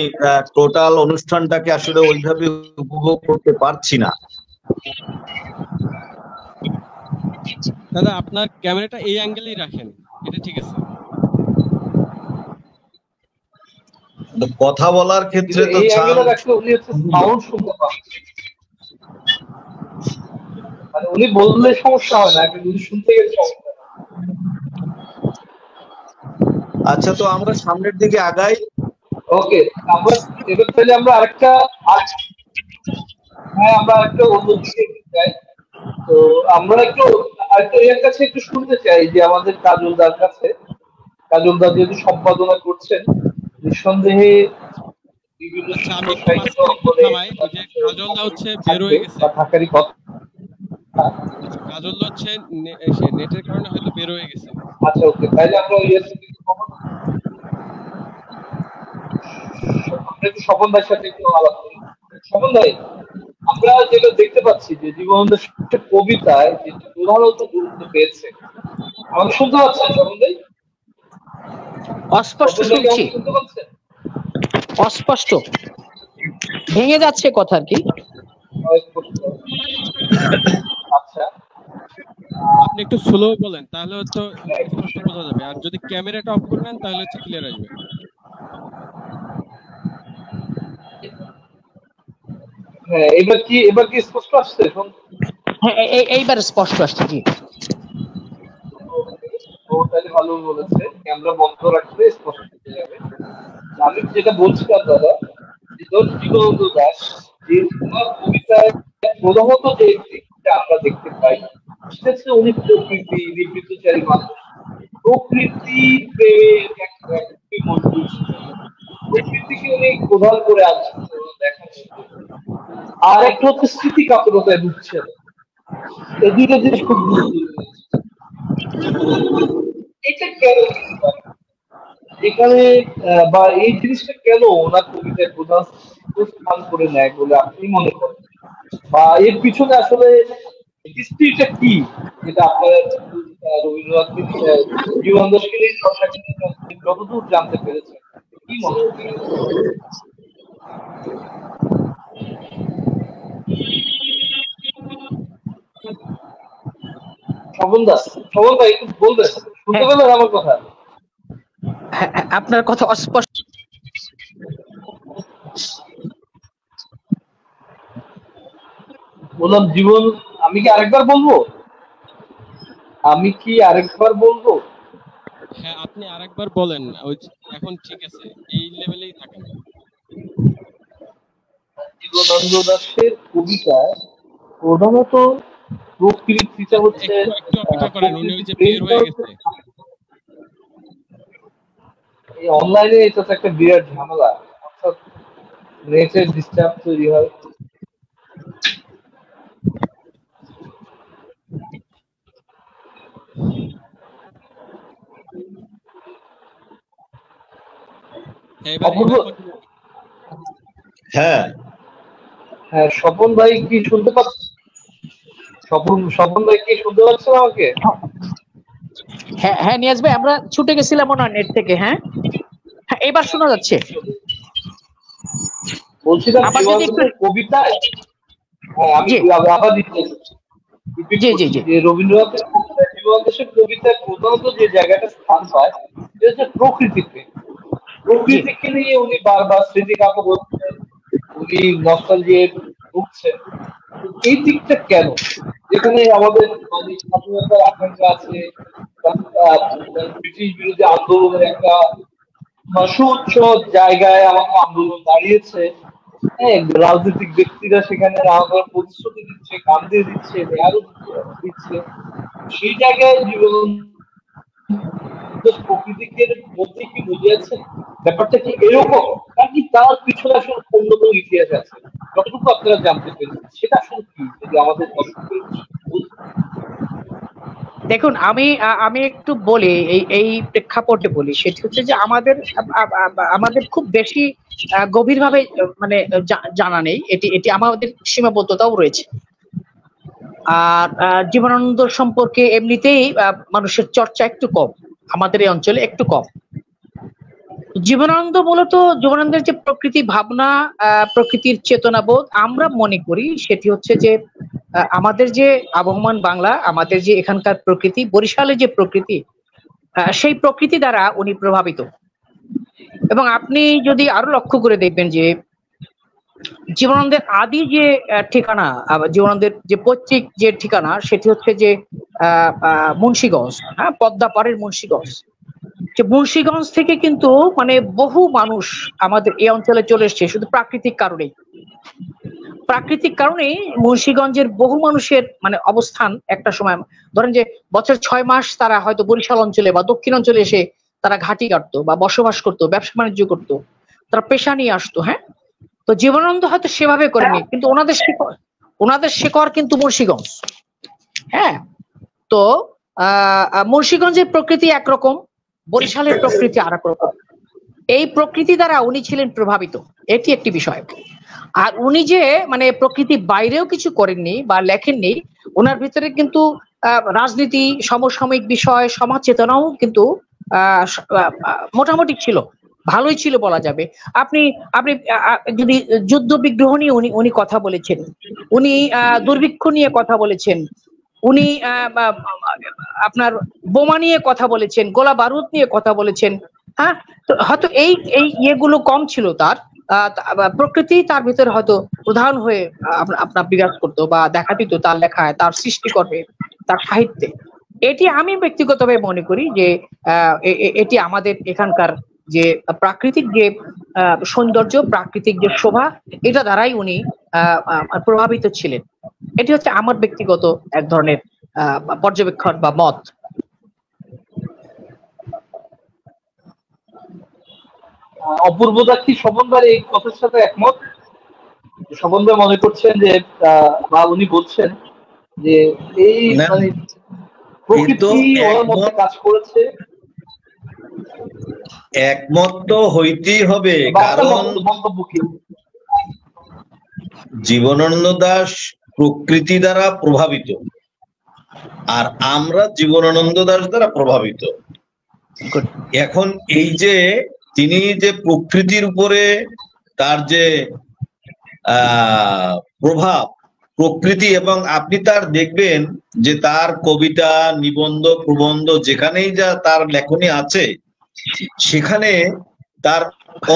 টোটাল অনুষ্ঠানটাকে আসলে ওইভাবে উপভোগ করতে পারছি না। দাদা আপনার ক্যামেরাটা এই অ্যাঙ্গেলেই রাখেন, এটা ঠিক আছে। কথা বলার ক্ষেত্রে তো এই অ্যাঙ্গেলে রাখলে উনি হচ্ছে সাউন্ড শুনতে পান, মানে উনি বললে সমস্যা হয় না, কিন্তু উনি শুনতে গেলে সমস্যা। আচ্ছা, তো আমরা সামনের দিকে আগাই। ওকে, আমরা এবার তাহলে আমরা আরেকটা, হ্যাঁ আমরা একটা অন্য দিকে যাই। তো আমরা একটু আরেকটা এর কাছে একটু শুনতে চাই যে আমাদের কাজলদার কাছে, কাজলদার যেহেতু সম্পাদনা করছেন, নিঃসন্দেহে বিভিন্ন কাজলদা হচ্ছে বের হয়ে গেছে, থাকারই কথা। কাজলদা হচ্ছে নেটের কারণে হয়তো বের হয়ে গেছে। আচ্ছা ওকে, তাহলে আমরা একটু স্বপন ভাইয়ের সাথে একটু আলাপ করি। স্বপন ভাই, আমরা যেটা দেখতে পাচ্ছি যে জীবনানন্দের কবিতায় যেটা প্রধানত গুরুত্ব পেয়েছে, আমাকে শুনতে পাচ্ছেন স্বপন ভাই? অস্পষ্ট শুনছি, অস্পষ্ট ভেঙে যাচ্ছে কথা আর কি। আচ্ছা, আপনি একটু স্লো বলেন, তাহলে হয়তো স্পষ্ট বোঝা যাবে, আর যদি ক্যামেরাটা অফ করে নেন তাহলে হচ্ছে ক্লিয়ার আসবে। হ্যাঁ এবার কি স্পষ্ট আসছে এখন? হ্যাঁ এইবার স্পষ্ট আসছে। জি, ও তাহলে ভালো বলেছে, ক্যামেরা বন্ধ রাখলে স্পষ্ট হয়ে যাবে। আমি যেটা বলছিলাম দাদা, জীবনানন্দ দাশ যে কবিতায় প্রধানত যে দিকটা আমরা দেখতে পাই, সেটা হচ্ছে উনি প্রকৃতি নিবৃত্তচারী মানুষ, প্রকৃতি প্রেমের একটি মজবুত, প্রকৃতিকে উনি প্রধান করে আনছেন দেখার মধ্যে, আর একটা হচ্ছে স্মৃতি কাতরতায় ঢুকছেন। এই দুইটা জিনিস খুব গুরুত্বপূর্ণ। এটা কেন এখানে বা এই জিনিসটা কেন ওনার কবিতায় প্রধান স্থান করে নেয় বলে আপনি মনে করেন, বা এর পিছনে আসলে হিস্ট্রিটা কি, যেটা আপনার রবীন্দ্রনাথ জীবন দশকে নিয়ে চর্চা যতদূর জানতে পেরেছেন, কি মনে হয়? স্বপন দাস, স্বপন ভাই একটু বলবেন, শুনতে পেলেন আমার কথা? আপনার কথা অস্পষ্ট। বললাম জীবন, আমি কি আরেকবার বলবো? হ্যাঁ, আপনি আরেকবার বলেন। ওই এখন ঠিক আছে, এই লেভেলেই থাকেন। জীবনানন্দ দাশের কবিতায় প্রধানত প্রকৃতিটা হচ্ছে, একটু অপেক্ষা করেন, উনি ওই যে বের হয়ে গেছে। এই অনলাইনে এটা তো একটা বিরাট ঝামেলা, অর্থাৎ নেটের ডিস্টার্ব তৈরি হয়। হ্যাঁ হ্যাঁ, স্বপন ভাই কি শুনতে পাচ্ছেন? স্বপন ভাই কি শুনতে পাচ্ছেন আমাকে? হ্যাঁ হ্যাঁ নিয়াজ ভাই, আমরা ছুটে গেছিলাম মনে হয় নেট থেকে। হ্যাঁ হ্যাঁ, এবার শোনা যাচ্ছে। বলছিলাম কবিতায়, আমি আবার রবীন্দ্রনাথের জীবন দেশের কবিতায় প্রধানত যে জায়গাটা স্থান পায় সেটা হচ্ছে প্রকৃতিতে। প্রকৃতিকে নিয়ে উনি বারবার স্মৃতিকাতর হচ্ছেন, উনি নস্টালজিয়ায় ভুগছেন। এই দিকটা কেন, যেখানে আমাদের মানে স্বাধীনতার আকাঙ্ক্ষা আছে, ব্রিটিশ বিরোধী আন্দোলনের একটা সুউচ্চ জায়গায় আমাকে আন্দোলন দাঁড়িয়েছে, হ্যাঁ, রাজনৈতিক ব্যক্তিরা সেখানে নানা প্রতিশ্রুতি দিচ্ছে, গান দিয়ে দিচ্ছে, আরো দিচ্ছে, সেই জায়গায় জীবন প্রকৃতিকে মধ্যে কি বুঝিয়েছে, ব্যাপারটা কি এরকম নাকি তার পিছনে আসলে অন্য কোনো ইতিহাস আছে? যতটুকু আপনারা জানতে পেরেছেন সেটা আসলে কি, যদি আমাদের দেখুন, আমি একটু বলি, এই প্রেক্ষাপটে বলি। সেটি হচ্ছে যে আমাদের খুব বেশি গভীরভাবে মানে জানা নেই, এটি আমাদের সীমাবদ্ধতাও রয়েছে। আর জীবনানন্দ সম্পর্কে এমনিতেই মানুষের চর্চা একটু কম, আমাদের এই অঞ্চলে একটু কম। জীবনানন্দের যে প্রকৃতি ভাবনা, প্রকৃতির চেতনাবোধ, আমরা মনে করি সেটি হচ্ছে যে আমাদের যে আবহমান বাংলা, আমাদের যে এখানকার প্রকৃতি, বরিশালের যে প্রকৃতি, সেই প্রকৃতি দ্বারা উনি প্রভাবিত। এবং আপনি যদি আরো লক্ষ্য করে দেখবেন যে জীবনানন্দের আদি যে ঠিকানা, জীবনানন্দের যে পৈতৃক যে ঠিকানা, সেটি হচ্ছে যে মুন্সিগঞ্জ, হ্যাঁ, পদ্মা পাড়ের মুন্সিগঞ্জ। যে মুন্সিগঞ্জ থেকে কিন্তু মানে বহু মানুষ আমাদের এই অঞ্চলে চলে এসছে শুধু প্রাকৃতিক কারণেই। প্রাকৃতিক কারণেই মুন্সিগঞ্জের বহু মানুষের মানে অবস্থান একটা সময়, ধরেন যে বছর 6 মাস তারা হয়তো বরিশাল অঞ্চলে বা দক্ষিণ অঞ্চলে এসে তারা ঘাঁটি কাটতো বা বসবাস করতো, ব্যবসা বাণিজ্য করতো, তারা পেশা নিয়ে আসতো। হ্যাঁ, তো জীবনানন্দ হয়তো সেভাবে করেনি, কিন্তু ওনাদের শিকড় কিন্তু মুন্সিগঞ্জ। হ্যাঁ, তো মুন্সিগঞ্জের প্রকৃতি একরকম, বরিশালের প্রকৃতি আর এক রকম। এই প্রকৃতি দ্বারা উনি ছিলেন প্রভাবিত, এটি একটি বিষয়। আর উনি যে মানে প্রকৃতি বাইরেও কিছু করেননি বা লেখেননি, ওনার ভিতরে কিন্তু রাজনীতি, সমসাময়িক বিষয়, সমাজ চেতনাও কিন্তু মোটামুটি ছিল, ভালোই ছিল বলা যাবে। আপনি যদি যুদ্ধ বিগ্রহ নিয়ে উনি কথা বলেছেন, উনি দুর্ভিক্ষ নিয়ে কথা বলেছেন, উনি আপনার বোমা নিয়ে কথা বলেছেন, গোলা বারুদ নিয়ে কথা বলেছেন। হ্যাঁ, তো হয়তো এই ইয়েগুলো কম ছিল তার, প্রকৃতি তার ভিতরে হয়তো প্রধান হয়ে আপনার বিরাজ করতো বা দেখা দিত তার লেখায়, তার সৃষ্টিকর্মে, তার সাহিত্যে। এটি আমি ব্যক্তিগতভাবে মনে করি যে এটি আমাদের এখানকার যে প্রাকৃতিক যে সৌন্দর্য, প্রাকৃতিক যে শোভা, এটা দ্বারাই উনি প্রভাবিত ছিলেন। এটি হচ্ছে আমার ব্যক্তিগত এক ধরনের পর্যবেক্ষণ বা মত। অপূর্বদা কি স্বপন ভাই এই কথার সাথে একমত? স্বপন ভাই মনে করছেন যে বা উনি বলছেন যে এই না, মানে এই তো প্রকৃতি ওনার মধ্যে একমত কাজ করেছে, একমত তো হইতেই হবে, বা আপনার কারণ মন্তব্য কি? জীবনানন্দ দাশ প্রকৃতি দ্বারা প্রভাবিত, আর আমরা জীবনানন্দ দাশ দ্বারা প্রভাবিত। এখন এই যে তিনি যে প্রকৃতির উপরে তার যে প্রভাব, প্রকৃতি, এবং আপনি তার দেখবেন যে তার কবিতা, নিবন্ধ, প্রবন্ধ যেখানেই যা তার লেখনী আছে, সেখানে তার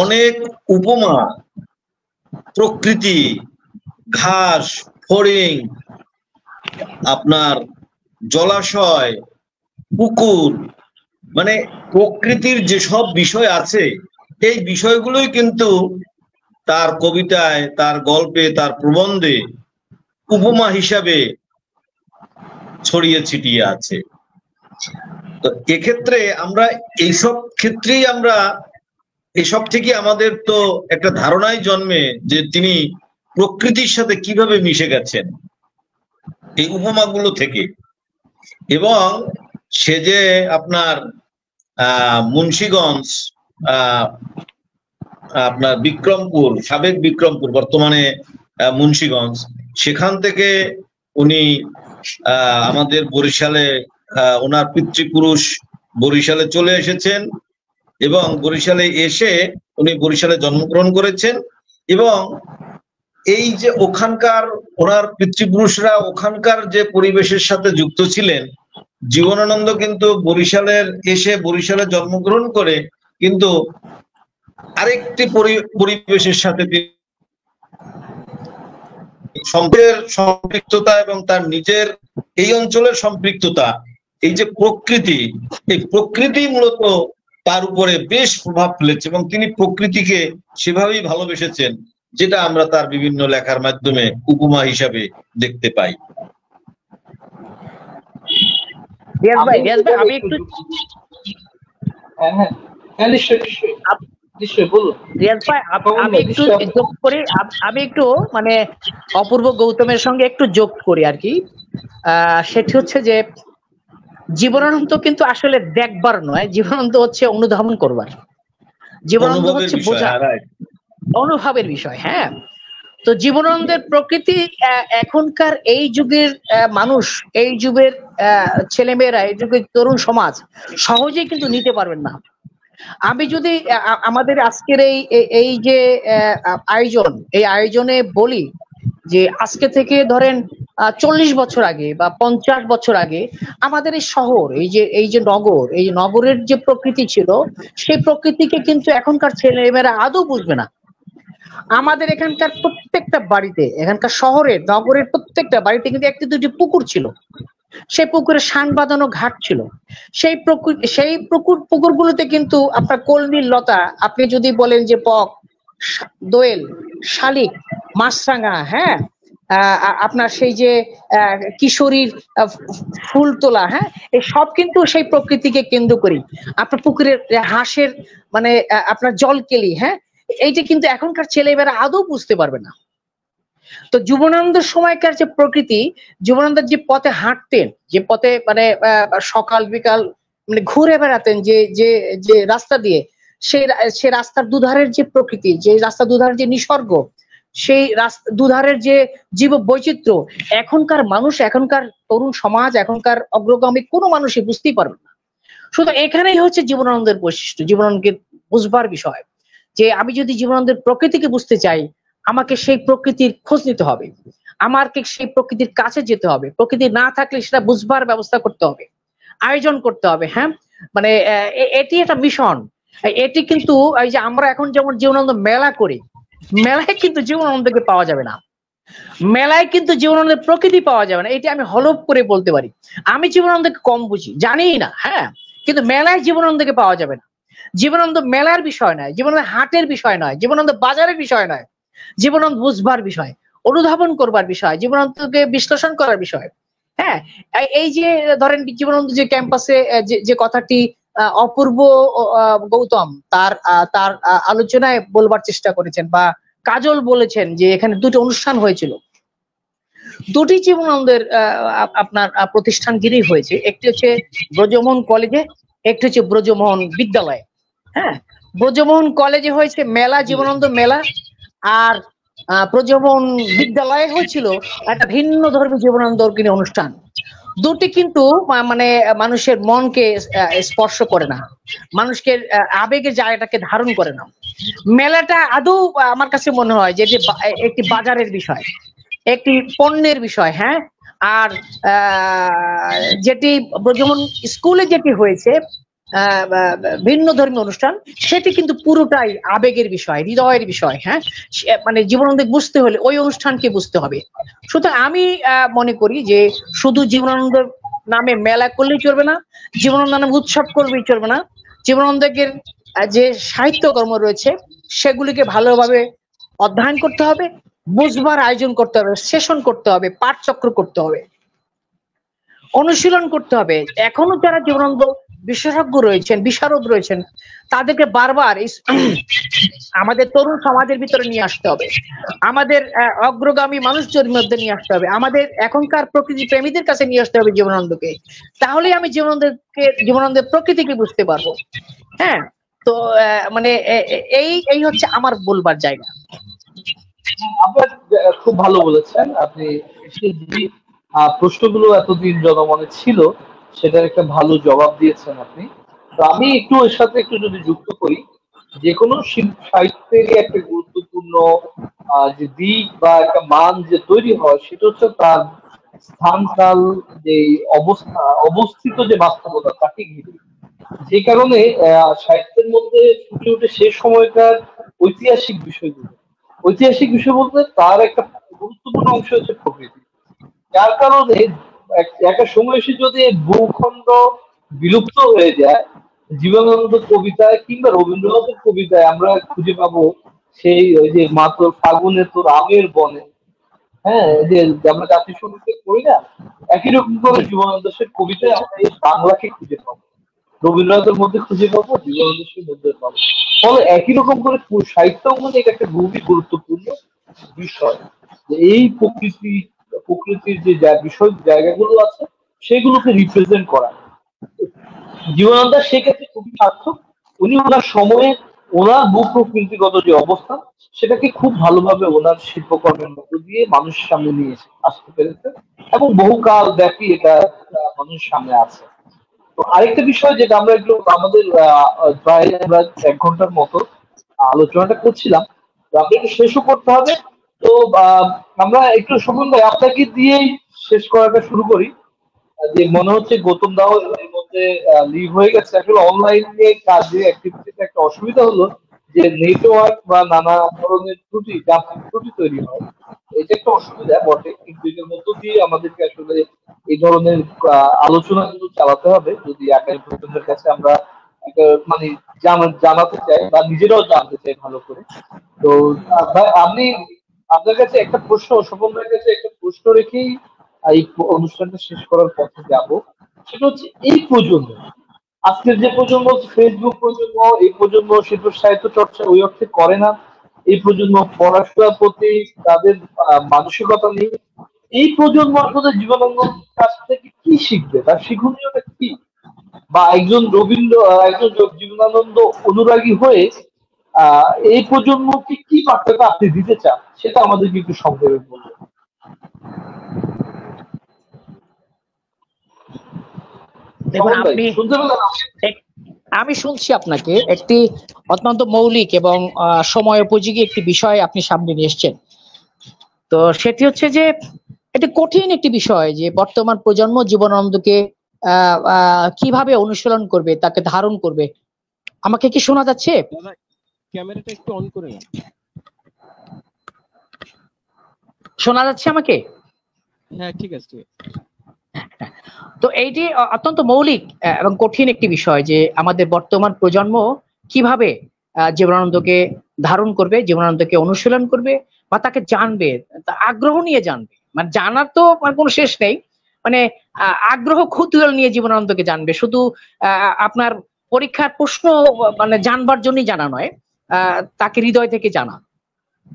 অনেক উপমা, প্রকৃতি, ঘাস, ফড়িং, আপনার জলাশয়, পুকুর, মানে প্রকৃতির যেসব বিষয় আছে এই বিষয়গুলোই কিন্তু তার কবিতায়, তার গল্পে, তার প্রবন্ধে উপমা হিসাবে ছড়িয়ে ছিটিয়ে আছে। তো এক্ষেত্রে আমরা এইসব ক্ষেত্রেই আমরা এসব থেকে আমাদের তো একটা ধারণাই জন্মে যে তিনি প্রকৃতির সাথে কিভাবে মিশে গেছেন এই উপমাগুলো থেকে। এবং সে যে আপনার মুন্সিগঞ্জ, আপনার বিক্রমপুর, সাবেক বিক্রমপুর, বর্তমানে মুন্সিগঞ্জ, সেখান থেকে উনি আমাদের বরিশালে ওনার পিতৃপুরুষ বরিশালে চলে এসেছেন, এবং বরিশালে এসে উনি বরিশালে জন্মগ্রহণ করেছেন। এবং এই যে ওখানকার ওনার পিতৃপুরুষরা ওখানকার যে পরিবেশের সাথে যুক্ত ছিলেন, জীবনানন্দ কিন্তু বরিশালের এসে বরিশালে জন্মগ্রহণ করে কিন্তু আরেকটি পরিবেশের সাথে সম্পৃক্ততা এবং তার নিজের এই অঞ্চলের সম্পৃক্ততা, এই যে প্রকৃতি, এই প্রকৃতি মূলত তার উপরে বেশ প্রভাব ফেলেছে, এবং তিনি প্রকৃতিকে সেভাবেই ভালোবেসেছেন, যেটা আমরা তার বিভিন্ন লেখার মাধ্যমে উপমা হিসাবে দেখতে পাই। আমি একটু আমি একটু মানে অপূর্ব গৌতমের সঙ্গে একটু যোগ করি আর কি। সেটি হচ্ছে যে জীবনানন্দ কিন্তু আসলে দেখবার নয়, জীবনানন্দ হচ্ছে অনুধাবন করবার, জীবনানন্দ হচ্ছে বোঝা, অনুভবের বিষয়। হ্যাঁ, তো জীবনানন্দের প্রকৃতি এখনকার এই যুগের মানুষ, এই যুগের ছেলেমেয়েরা, এই যুগের তরুণ সমাজ সহজেই কিন্তু নিতে পারবেন না। আমি যদি আমাদের আজকের এই যে আয়োজন, এই আয়োজনে বলি যে আজকে থেকে ধরেন 40 বছর আগে বা 50 বছর আগে আমাদের এই শহর, এই যে নগর, এই নগরের যে প্রকৃতি ছিল, সেই প্রকৃতিকে কিন্তু এখনকার ছেলেমেয়েরা আদৌ বুঝবে না। আমাদের এখানকার প্রত্যেকটা বাড়িতে, এখানকার শহরের, নগরের প্রত্যেকটা বাড়িতে কিন্তু একটি দুটি পুকুর ছিল, সেই পুকুরে শান বাঁধানো ঘাট ছিল। সেই পুকুরগুলোতে কিন্তু আপনার কলমির লতা, আপনি যদি বলেন যে বক, দোয়েল, শালিক, মাছরাঙা, হ্যাঁ, আপনার সেই যে কিশোরীর ফুল তোলা, হ্যাঁ, এই সব কিন্তু সেই প্রকৃতিকে কেন্দ্র করি। আপনার পুকুরের হাঁসের মানে আপনার জলকেলি, হ্যাঁ, এইটা কিন্তু এখনকার ছেলেমেয়েরা আদৌ বুঝতে পারবে না। তো জীবনানন্দের সময়কার যে প্রকৃতি, জীবনানন্দ যে পথে হাঁটতেন, যে পথে মানে সকাল বিকাল মানে ঘুরে বেড়াতেন যে রাস্তা দিয়ে, সেই রাস্তার দুধারের যে প্রকৃতি, যে রাস্তার দুধারের যে নিসর্গ, সেই দুধারের যে জীব বৈচিত্র্য, এখনকার মানুষ, এখনকার তরুণ সমাজ, এখনকার অগ্রগামী কোনো মানুষই বুঝতেই পারবে না। শুধু এখানেই হচ্ছে জীবনানন্দের বৈশিষ্ট্য, জীবনানন্দকে বুঝবার বিষয়, যে আমি যদি জীবনানন্দের প্রকৃতিকে বুঝতে চাই, আমাকে সেই প্রকৃতির খোঁজ নিতে হবে, আমাকে সেই প্রকৃতির কাছে যেতে হবে, প্রকৃতি না থাকলে সেটা বুঝবার ব্যবস্থা করতে হবে, আয়োজন করতে হবে। হ্যাঁ, মানে এটি একটা মিশন। এটি কিন্তু এই যে আমরা এখন যেমন জীবনানন্দ মেলা করি, মেলায় কিন্তু জীবনানন্দকে পাওয়া যাবে না, মেলায় কিন্তু জীবনানন্দের প্রকৃতি পাওয়া যাবে না। এটি আমি হলফ করে বলতে পারি। আমি জীবনানন্দকে কম বুঝি, জানি না, হ্যাঁ, কিন্তু মেলায় জীবনানন্দকে পাওয়া যাবে না। জীবনানন্দ মেলার বিষয় নয়, জীবনানন্দ হাটের বিষয় নয়, জীবনানন্দ বাজারের বিষয় নয়, জীবনানন্দ বুঝবার বিষয়, অনুধাবন করবার বিষয়, জীবনানন্দকে বিশ্লেষণ করার বিষয়। হ্যাঁ, এই যে ধরেন জীবনানন্দ যে ক্যাম্পাসে যে কথাটি অপূর্ব গৌতম তার তার আলোচনায় বলবার চেষ্টা করেছেন, বা কাজল বলেছেন যে এখানে দুটো অনুষ্ঠান হয়েছিল, দুটি জীবনানন্দের আপনার প্রতিষ্ঠান ঘিরেই হয়েছে। একটি হচ্ছে ব্রজমোহন কলেজে, একটি হচ্ছে ব্রজমোহন বিদ্যালয়ে। হ্যাঁ, ব্রজমোহন কলেজে হয়েছে মেলা, জীবনানন্দ মেলা, আর ব্রজমোহন বিদ্যালয়ে হয়েছিল একটা ভিন্ন ধর্মী জীবনানন্দ অনুষ্ঠান। দুটি কিন্তু মানে মানুষের মনকে স্পর্শ করে না, মানুষকে আবেগের জায়গাটাকে ধারণ করে না। মেলাটা আদৌ আমার কাছে মনে হয় যে একটি বাজারের বিষয়, একটি পণ্যের বিষয়। হ্যাঁ, আর যেটি ব্রজমোহন স্কুলে যেটি হয়েছে ভিন্ন ধর্মীয় অনুষ্ঠান, সেটি কিন্তু পুরোটাই আবেগের বিষয়, হৃদয়ের বিষয়। হ্যাঁ, মানে জীবনানন্দ বুঝতে হলে ওই অনুষ্ঠানকে বুঝতে হবে। সুতরাং আমি মনে করি যে শুধু জীবনানন্দ নামে মেলা করলেই চলবে না, জীবনানন্দ নামে উৎসব করলেই চলবে না। জীবনানন্দের যে সাহিত্যকর্ম রয়েছে সেগুলিকে ভালোভাবে অধ্যয়ন করতে হবে, বুঝবার আয়োজন করতে হবে, সেশন করতে হবে, পাঠচক্র করতে হবে, অনুশীলন করতে হবে। এখনো যারা জীবনানন্দ বিশেষজ্ঞ রয়েছেন, বিশারদ রয়েছেন, তাদেরকে বারবার আমাদের তরুণ সমাজের ভিতরে নিয়ে আসতে হবে, আমাদের অগ্রগামী মানুষদের মধ্যে নিয়ে আসতে হবে, আমাদের এখনকার প্রকৃতি প্রেমীদের কাছে নিয়ে আসতে হবে জীবনানন্দকে। তাহলেই আমি জীবনানন্দের প্রকৃতিকে বুঝতে পারবো। হ্যাঁ, তো মানে এই হচ্ছে আমার বলবার জায়গা। আপনার খুব ভালো বলেছেন আপনি। যে প্রশ্নগুলো এতদিন জনমনে ছিল সেটার একটা ভালো জবাব দিয়েছেন আপনি। তো আমি একটু এর সাথে একটু যদি যুক্ত করি, যে কোনো সাহিত্যেরই একটা গুরুত্বপূর্ণ যে দিক বা একটা মান যে তৈরি হয় সেটা হচ্ছে তার স্থান কাল, যে অবস্থিত যে বাস্তবতা তাকে ঘিরে। যে কারণে সাহিত্যের মধ্যে ফুটে ওঠে সে সময়কার ঐতিহাসিক বিষয়গুলো। ঐতিহাসিক বিষয় বলতে তার একটা গুরুত্বপূর্ণ অংশ হচ্ছে প্রকৃতি। যার কারণে একটা সময় এসে যদি ভূখণ্ড বিলুপ্ত হয়ে যায়, জীবনানন্দ কবিতায় কিংবা রবীন্দ্রনাথের কবিতায় আমরা খুঁজে পাবো সেই ওই যে মাত্র ফাগুনে তোর আমের বনে। হ্যাঁ, যে আমরা জাতীয় সঙ্গীতে পড়ি না, একই রকম করে জীবনানন্দ সের কবিতায় আমরা এই বাংলাকে খুঁজে পাবো, রবীন্দ্রনাথের মধ্যে খুঁজে পাবো, জীবনানন্দের মধ্যে পাবো। ফলে একই রকম করে সাহিত্য মানে এটা একটা খুবই গুরুত্বপূর্ণ বিষয়, যে এই প্রকৃতির যে বিষয় জায়গাগুলো আছে সেগুলোকে রিপ্রেজেন্ট করা। জীবনানন্দ সেক্ষেত্রে খুবই সার্থক। উনি ওনার সময়ে ওনার ভূপ্রকৃতিগত যে অবস্থান সেটাকে খুব ভালোভাবে ওনার শিল্পকর্মের মধ্য দিয়ে মানুষের সামনে নিয়ে আসতে পেরেছে, এবং বহুকাল ব্যাপী এটা মানুষের সামনে আছে। তো আরেকটা বিষয় যেটা আমরা একটু আমাদের প্রায় আমরা 1 ঘন্টার মতো আলোচনাটা করছিলাম, তো আমরা একটু শেষও করতে হবে। তো আমরা একটু সুমন ভাই আপনাকে দিয়েই শেষ করাটা শুরু করি। যে মনে হচ্ছে গৌতম দাও এর মধ্যে লিভ হয়ে গেছে। আসলে অনলাইনে কাজে অ্যাক্টিভিটিতে একটা অসুবিধা হলো যে নেটওয়ার্ক বা নানা ধরনের যান্ত্রিক ত্রুটি তৈরি হয়। এটা একটা অসুবিধা বটে, কিন্তু এর মধ্য দিয়ে আমাদেরকে আসলে এই ধরনের আলোচনাগুলো চালাতে হবে যদি আগামী প্রজন্মের কাছে আমরা মানে জানাতে চাই বা নিজেরাও জানতে চাই ভালো করে। তো ভাই আপনি, আপনার কাছে একটা প্রশ্ন, স্বপন ভাইয়ের কাছে একটা প্রশ্ন রেখেই এই অনুষ্ঠানটা শেষ করার পথে যাব। সেটা হচ্ছে এই প্রজন্ম, আজকের যে প্রজন্ম, ফেসবুক প্রজন্ম, এই প্রজন্ম শিল্প সাহিত্য চর্চা ওই অর্থে করে না। এই প্রজন্ম পড়াশোনার প্রতি তাদের মানসিকতা নেই। এই প্রজন্ম আসলে জীবনানন্দের কাছ থেকে কি শিখবে, তার শিক্ষণীয়তা কি? বা একজন জীবনানন্দ অনুরাগী হয়ে এই প্রজন্মকে কি বার্তাটা আপনি দিতে চান, সেটা আমাদেরকে একটু সংক্ষেপে বলবেন। দেখুন, আমি শুনছি আপনাকে একটি অত্যন্ত মৌলিক এবং সময় উপযোগী একটি বিষয় আপনি সামনে নিয়ে এসেছেন। তো সেটি হচ্ছে যে এটি কঠিন একটি বিষয় যে বর্তমান প্রজন্ম জীবনানন্দকে কিভাবে অনুশীলন করবে, তাকে ধারণ করবে। আমাকে কি শোনা যাচ্ছে? ক্যামেরাটা একটু অন করে না। শোনা যাচ্ছে আমাকে? হ্যাঁ, ঠিক আছে। তো এইটি অত্যন্ত মৌলিক এবং কঠিন একটি বিষয় যে আমাদের বর্তমান প্রজন্ম কিভাবে জীবনানন্দকে ধারণ করবে, জীবনানন্দকে অনুশীলন করবে বা তাকে জানবে, আগ্রহ নিয়ে জানবে। মানে জানার তো কোনো শেষ নেই, মানে আগ্রহ কৌতূহল নিয়ে জীবনানন্দকে জানবে। শুধু আপনার পরীক্ষার প্রশ্ন মানে জানবার জন্যই জানা নয়, তাকে হৃদয় থেকে জানা।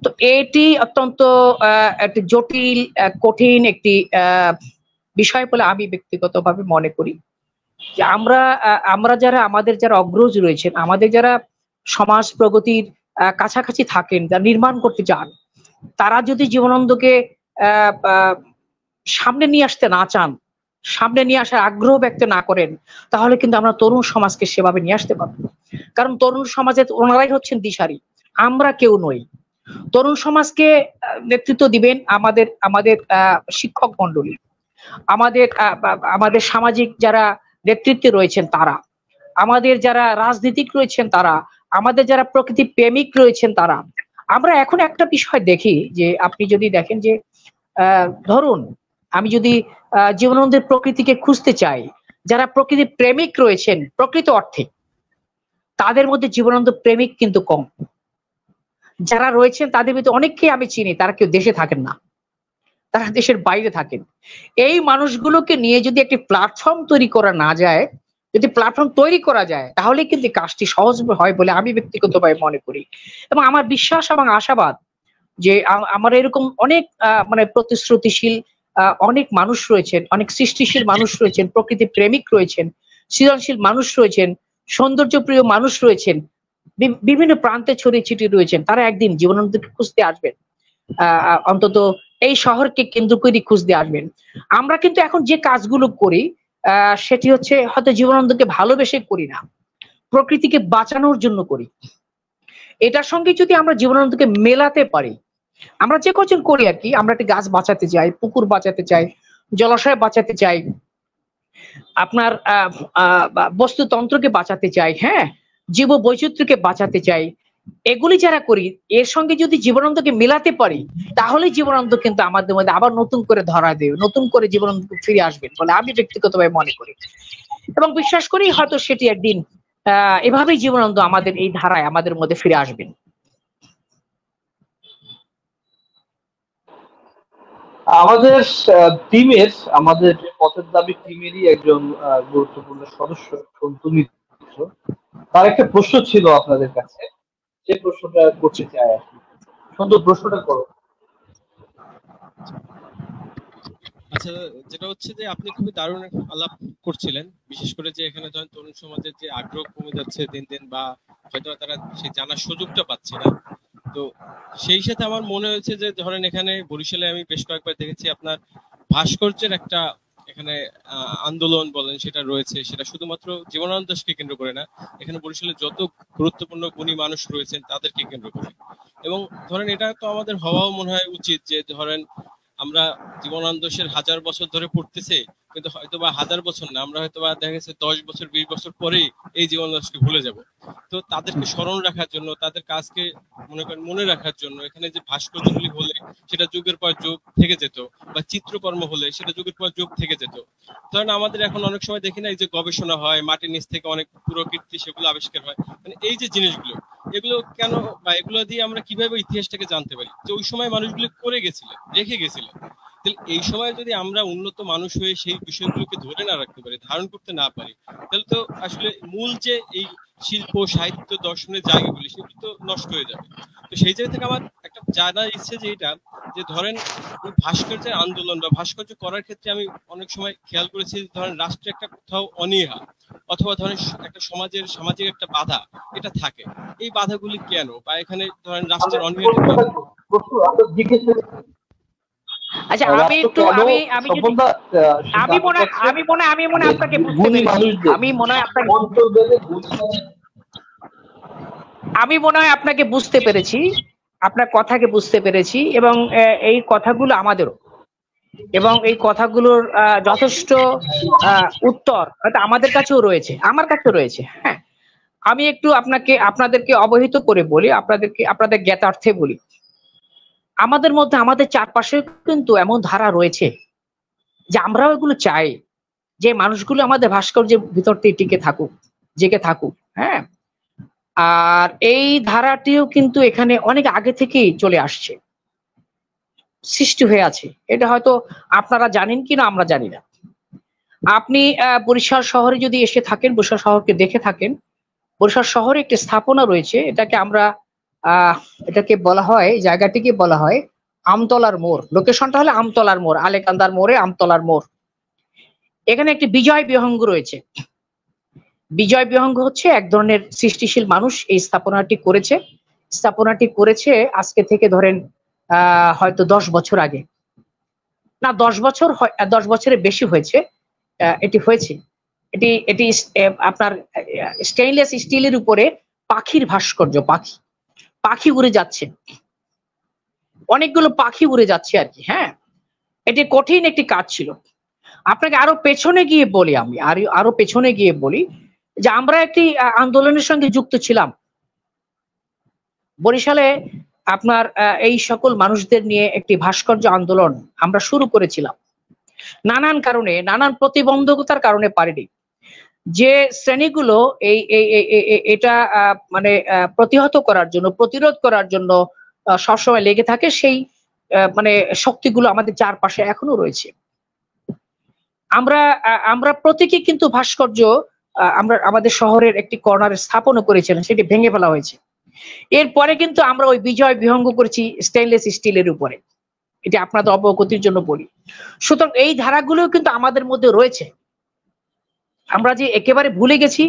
তো এটি অত্যন্ত একটি জটিল কঠিন একটি বিষয় বলে আমি ব্যক্তিগতভাবে মনে করি। যে আমরা যারা আমাদের যারা অগ্রজ রয়েছেন, আমাদের যারা সমাজ প্রগতির কাছাকাছি থাকেন, যারা নির্মাণ করতে চান, তারা যদি জীবনানন্দকে সামনে নিয়ে আসতে না চান, সামনে নিয়ে আসার আগ্রহ ব্যক্ত না করেন, তাহলে কিন্তু আমরা তরুণ সমাজকে সেভাবে নিয়ে আসতে পারবো। কারণ তরুণ সমাজে ওনারাই হচ্ছেন দিশারি, আমরা কেউ নই। তরুণ সমাজকে নেতৃত্ব দিবেন আমাদের শিক্ষক মন্ডলী, আমাদের সামাজিক যারা নেতৃত্বে রয়েছেন তারা, আমাদের যারা রাজনীতিক রয়েছেন তারা, আমাদের যারা প্রকৃতি প্রেমিক রয়েছেন তারা। আমরা এখন একটা বিষয় দেখি যে আপনি যদি দেখেন যে ধরুন আমি যদি জীবনানন্দের প্রকৃতিকে খুঁজতে চাই, যারা প্রকৃতি প্রেমিক রয়েছেন প্রকৃত অর্থে, তাদের মধ্যে জীবনানন্দ প্রেমিক কিন্তু কম। যারা রয়েছেন তাদের ভিতরে অনেককেই আমি চিনি, তারা কেউ দেশে থাকেন না, তারা দেশের বাইরে থাকেন। এই মানুষগুলোকে নিয়ে যদি একটি প্ল্যাটফর্ম তৈরি করা না যায়, যদি প্ল্যাটফর্ম তৈরি করা যায়, তাহলে কিন্তু কাজটি সহজ হয় বলে আমি ব্যক্তিগতভাবে মনে করি। এবং আমার বিশ্বাস এবং আশাবাদ যে আমার এরকম অনেক মানে প্রতিশ্রুতিশীল অনেক মানুষ রয়েছেন, অনেক সৃষ্টিশীল মানুষ রয়েছেন, প্রকৃতি প্রেমিক রয়েছেন, সৃজনশীল মানুষ রয়েছেন, সৌন্দর্যপ্রিয় মানুষ রয়েছেন, বিভিন্ন প্রান্তে ছড়িয়ে ছিটিয়ে রয়েছেন। তারা একদিন জীবনানন্দকে খুঁজতে আসবেন, অন্তত এই শহরকে কেন্দ্র করে খুঁজতে আসবেন। আমরা কিন্তু এখন যে কাজগুলো করি সেটি হচ্ছে হয়তো জীবনানন্দকে ভালোবেসে করি না, প্রকৃতিকে বাঁচানোর জন্য করি। এটার সঙ্গে যদি আমরা জীবনানন্দকে মেলাতে পারি, আমরা যে কজন করি আর কি, আমরা একটা গাছ বাঁচাতে চাই, পুকুর বাঁচাতে চাই, জলাশয় বাঁচাতে চাই, আপনার বস্তুতন্ত্রকে বাঁচাতে চাই, হ্যাঁ, জীব বৈচিত্র্যকে বাঁচাতে চাই, এগুলি যারা করি, এর সঙ্গে যদি জীবনানন্দকে মেলাতে পারি, তাহলে জীবনানন্দ কিন্তু আমাদের মধ্যে আবার নতুন করে ধরা দেবে, নতুন করে জীবনানন্দ ফিরে আসবেন বলে আমি ব্যক্তিগতভাবে মনে করি এবং বিশ্বাস করি হয়তো সেটি একদিন এভাবেই জীবনানন্দ আমাদের এই ধারায় আমাদের মধ্যে ফিরে আসবেন। আমাদের টিমের, আমাদের পথের দাবি টিমেরই একজন গুরুত্বপূর্ণ সদস্য সন্তু মিত্র, তার একটা প্রশ্ন ছিল আপনাদের কাছে, যে প্রশ্নটা করতে চাই আর কি। সন্তু, প্রশ্নটা করো। আচ্ছা, যেটা হচ্ছে যে আপনি খুবই দারুণ আলাপ করছিলেন, বিশেষ করে যে এখানে ধরেন তরুণ সমাজের যে আগ্রহ কমে যাচ্ছে দিন দিন, বা হয়তো তারা সেই জানার সুযোগটা পাচ্ছে না। তো সেই সাথে আমার মনে হয়েছে যে ধরেন এখানে বরিশালে আমি বেশ কয়েকবার দেখেছি আপনার ভাস্কর্যের একটা এখানে আন্দোলন বলেন সেটা রয়েছে, সেটা শুধুমাত্র জীবনানন্দ দাশকে কেন্দ্র করে না, এখানে বরিশালে যত গুরুত্বপূর্ণ গুণী মানুষ রয়েছেন তাদেরকে কেন্দ্র করে। এবং ধরেন এটা তো আমাদের হওয়াও মনে হয় উচিত যে ধরেন আমরা জীবনানন্দ দাশের 1000 বছর ধরে পড়তেছে, কিন্তু হয়তো বা 1000 বছর না, আমরা হয়তো বা দেখা গেছে 10 বছর 20 বছর পরেই এই জীবনানন্দ দাশকে ভুলে যাব। তো তাদেরকে স্মরণ রাখার জন্য, তাদের কাজকে মনে রাখার জন্য এখানে যে ভাস্কর্যগুলি হলে সেটা যুগের পর যুগ থেকে যেত, বা চিত্রকর্ম হলে সেটা যুগের পর যুগ থেকে যেত। ধরেন আমাদের এখন অনেক সময় দেখি না এই যে গবেষণা হয়, মাটির নিচ থেকে অনেক পুরাকীর্তি সেগুলো আবিষ্কার হয়, মানে এই যে জিনিসগুলো, এগুলো কেন বা এগুলো দিয়ে আমরা কিভাবে ইতিহাসটাকে জানতে পারি যে ওই সময় মানুষগুলো করে গেছিলেন, রেখে গেছিলেন। তাহলে এই সময় যদি আমরা উন্নত মানুষ হয়ে সেই বিষয়গুলোকে ধরে না রাখতে পারি, ধারণ করতে না পারি, তাহলে তো আসলে মূল যে এই শিল্প সাহিত্য দর্শনের জায়গাগুলি সেগুলো তো নষ্ট হয়ে যাবে। তো সেই জায়গা থেকে আমার একটা জানার ইচ্ছে যে এটা, যে ধরেন ভাস্কর্যের আন্দোলন বা ভাস্কর্য করার ক্ষেত্রে আমি অনেক সময় খেয়াল করেছি ধরেন রাষ্ট্রে একটা কোথাও অনীহা অথবা ধরেন একটা সামাজিক একটা বাধা এটা থাকে। এই বাধাগুলি কেন, বা এখানে ধরেন রাষ্ট্রের অনীহা, আচ্ছা আমি একটু আমি মনে আপনাকে আপনাকে বুঝতে পেরেছি, আপনার কথাকে বুঝতে পেরেছি, এবং এই কথাগুলো আমাদেরও, এবং এই কথাগুলোর যথেষ্ট উত্তর আমাদের কাছেও রয়েছে, আমার কাছেও রয়েছে। হ্যাঁ, আমি একটু আপনাদেরকে অবহিত করে বলি, আপনাদের জ্ঞাতার্থে বলি। আমাদের মধ্যে, আমাদের চারপাশে কিন্তু এমন ধারা রয়েছে যে আমরাও এগুলো চাই যে মানুষগুলো আমাদের ভাস্কর্যের ভিতর থেকে টিকে থাকুক, জেগে থাকুক। হ্যাঁ, আর এই ধারাটিও কিন্তু এখানে অনেক আগে থেকেই চলে আসছে, সৃষ্টি হয়ে আছে। এটা হয়তো আপনারা জানেন কিনা আমরা জানি না। আপনি বরিশাল শহরে যদি এসে থাকেন, বরিশাল শহরকে দেখে থাকেন, বরিশাল শহরে একটি স্থাপনা রয়েছে, এটাকে বলা হয়, জায়গাটিকে বলা হয় আমতলার মোড়। লোকেশনটা হলো আমতলার মোড়, আলেকান্দার মোড়ে আমতলার মোড়। এখানে একটি বিজয় বিহঙ্গ রয়েছে। বিজয় বিহঙ্গ হচ্ছে এক ধরনের সৃষ্টিশীল মানুষ এই স্থাপনাটি করেছে আজকে থেকে ধরেন হয়তো 10 বছর আগে, না 10 বছরের বেশি হয়েছে। এটি হয়েছে, এটি আপনার স্টেইনলেস স্টিলের উপরে পাখির ভাস্কর্য, পাখি উড়ে যাচ্ছে, অনেকগুলো পাখি উড়ে যাচ্ছে আর কি। হ্যাঁ, এটি কঠিন একটি কাজ ছিল। আপনাকে আরো পেছনে গিয়ে বলি, আমি আরো পেছনে গিয়ে বলি যে আমরা একটি আন্দোলনের সঙ্গে যুক্ত ছিলাম বরিশালে। আপনার এই সকল মানুষদের নিয়ে একটি ভাস্কর্য আন্দোলন আমরা শুরু করেছিলাম। নানান কারণে, নানান প্রতিবন্ধকতার কারণে পারিনি। যে শ্রেণীগুলো এটা মানে প্রতিহত করার জন্য, প্রতিরোধ করার জন্য সবসময় লেগে থাকে, সেই মানে শক্তিগুলো আমাদের চারপাশে এখনো রয়েছে। আমরা প্রতীকী কিন্তু ভাস্কর্য আমরা আমাদের শহরের একটি কর্নারে স্থাপন করেছিলাম, সেটি ভেঙে ফেলা হয়েছে। এরপরে কিন্তু আমরা ওই বিজয় বিহঙ্গ করেছি স্টেইনলেস স্টিলের উপরে। এটি আপনাদের অবগতির জন্য বলি। সুতরাং এই ধারাগুলো কিন্তু আমাদের মধ্যে রয়েছে। আমরা যে একেবারে ভুলে গেছি,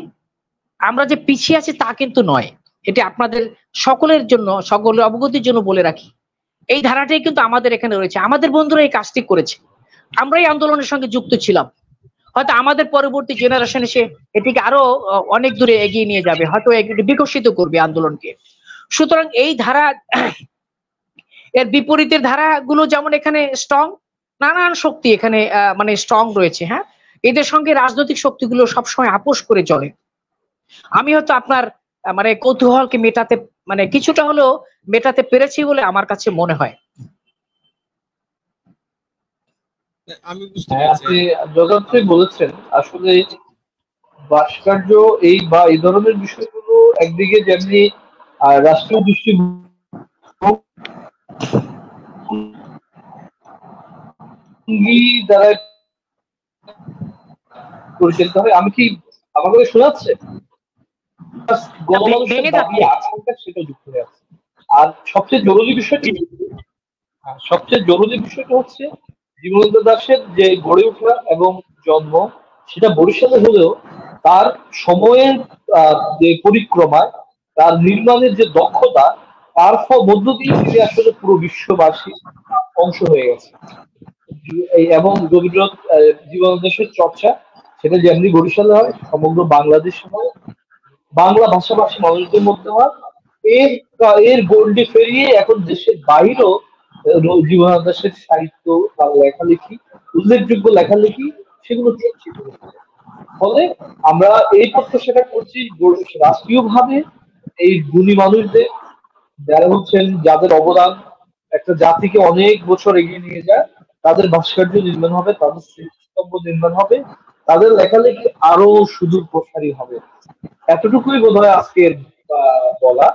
আমরা যে পিছিয়ে আছি তা কিন্তু নয়। এটি আপনাদের সকলের জন্য, সকলের অবগতির জন্য বলে রাখি, এই ধারাটাই কিন্তু আমাদের এখানে রয়েছে। আমাদের বন্ধুরা এই কাজটি করেছে, আমরা এই আন্দোলনের সঙ্গে যুক্ত ছিলাম। হয়তো আমাদের পরবর্তী জেনারেশন এসে এটিকে আরো অনেক দূরে এগিয়ে নিয়ে যাবে, হয়তো বিকশিত করবে আন্দোলনকে। সুতরাং এই ধারা, এর বিপরীতের ধারাগুলো যেমন এখানে স্ট্রং, নানান শক্তি এখানে মানে স্ট্রং রয়েছে। হ্যাঁ, এদের সঙ্গে রাজনৈতিক শক্তিগুলো সবসময় আপোষ করে চলে। আমি হয়তো আপনার মানে কৌতূহলকে মেটাতে, মানে কিছুটা হলেও মেটাতে পেরেছি বলে আমার কাছে মনে হয়। আমি বুঝতে পেরেছি। আপনি যথার্থই বলেছেন। আসলে ভাস্কর্য এই বা এই ধরনের বিষয়গুলো একদিকে যেমনি রাষ্ট্রীয় দৃষ্টিভঙ্গি দ্বারা পরিচালিত হয়। আমি কি আমাকে শোনাচ্ছে? গণমানুষের দাবি আকাঙ্ক্ষা সেটা যুক্ত হয়ে আছে। আর সবচেয়ে জরুরি বিষয়টা হচ্ছে জীবনানন্দ দাশের যে গড়ে ওঠা এবং জন্ম, সেটা বরিশালে হলেও তার সময়ের যে পরিক্রমায় তার নির্মাণের যে দক্ষতা, তার মধ্য দিয়ে তিনি আসলে পুরো বিশ্ববাসী অংশ হয়ে গেছে। এবং রবীন্দ্রনাথ জীবনানন্দ দাশের চর্চা সেটা যেমনি বরিশালে হয়, সমগ্র বাংলাদেশে হয়, বাংলা ভাষাভাষী মানুষদের মধ্যে হয়। এর গণ্ডি ফেরিয়ে এখন দেশের বাইরেও জীবনানন্দ দাশের সাহিত্য, তার লেখালেখি, উল্লেখযোগ্য লেখালেখি, সেগুলো চর্চিত হচ্ছে। ফলে আমরা এই প্রত্যাশাটা করছি রাষ্ট্রীয়ভাবে এই গুণী মানুষদের, যারা হচ্ছেন যাদের অবদান একটা জাতিকে অনেক বছর এগিয়ে নিয়ে যায়, তাদের ভাস্কর্য নির্মাণ হবে, তাদের স্মৃতিস্তম্ভ নির্মাণ হবে, তাদের লেখালেখি আরো সুদূর প্রসারী হবে। এতটুকুই বোধ হয় আজকের বলা।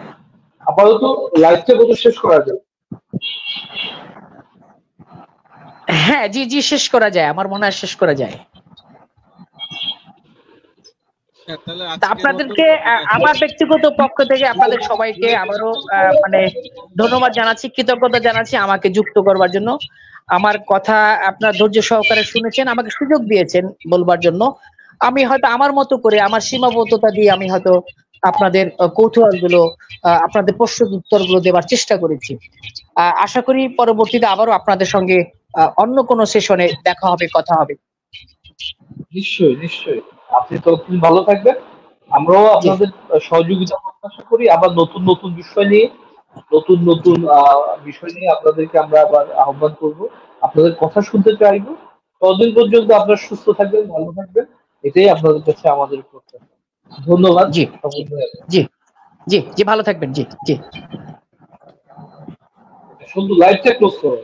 আপাতত লাইভটা বোধ শেষ করা যায়। হ্যাঁ, জি জি, শেষ করা যায়, আমার মনে হয় শেষ করা যায়। আপনাদেরকে আমার ব্যক্তিগত পক্ষ থেকে আপনাদের সবাইকে আবারও মানে ধন্যবাদ জানাচ্ছি, কৃতজ্ঞতা জানাচ্ছি আমাকে যুক্ত করবার জন্য। আমার কথা আপনার ধৈর্য সহকারে শুনেছেন, আমাকে সুযোগ দিয়েছেন বলবার জন্য। আমি হয়তো আমার মতো করে, আমার সীমাবদ্ধতা দিয়ে আমি হয়তো আপনাদের কৌতূহলগুলো, আপনাদের প্রশ্ন উত্তরগুলো দেওয়ার চেষ্টা করেছি। আশা করি পরবর্তীতে আবারও আপনাদের সঙ্গে অন্য কোনো সেশনে দেখা হবে, কথা হবে। নিশ্চয়ই নিশ্চয়ই, আপনি তো ভালো থাকবেন। আমরাও আপনাদের সহযোগিতা প্রত্যাশা করি। আবার নতুন নতুন বিষয় নিয়ে আপনাদেরকে আমরা আবার আহ্বান করব, আপনাদের কথা শুনতে চাইবো। ততদিন পর্যন্ত আপনারা সুস্থ থাকবেন, ভালো থাকবেন, এটাই আপনাদের কাছে আমাদের প্রত্যাশা। ধন্যবাদ। জি জি জি জি, ভালো থাকবেন। জি জি, শুধু লাইভটা ক্লোজ করুন।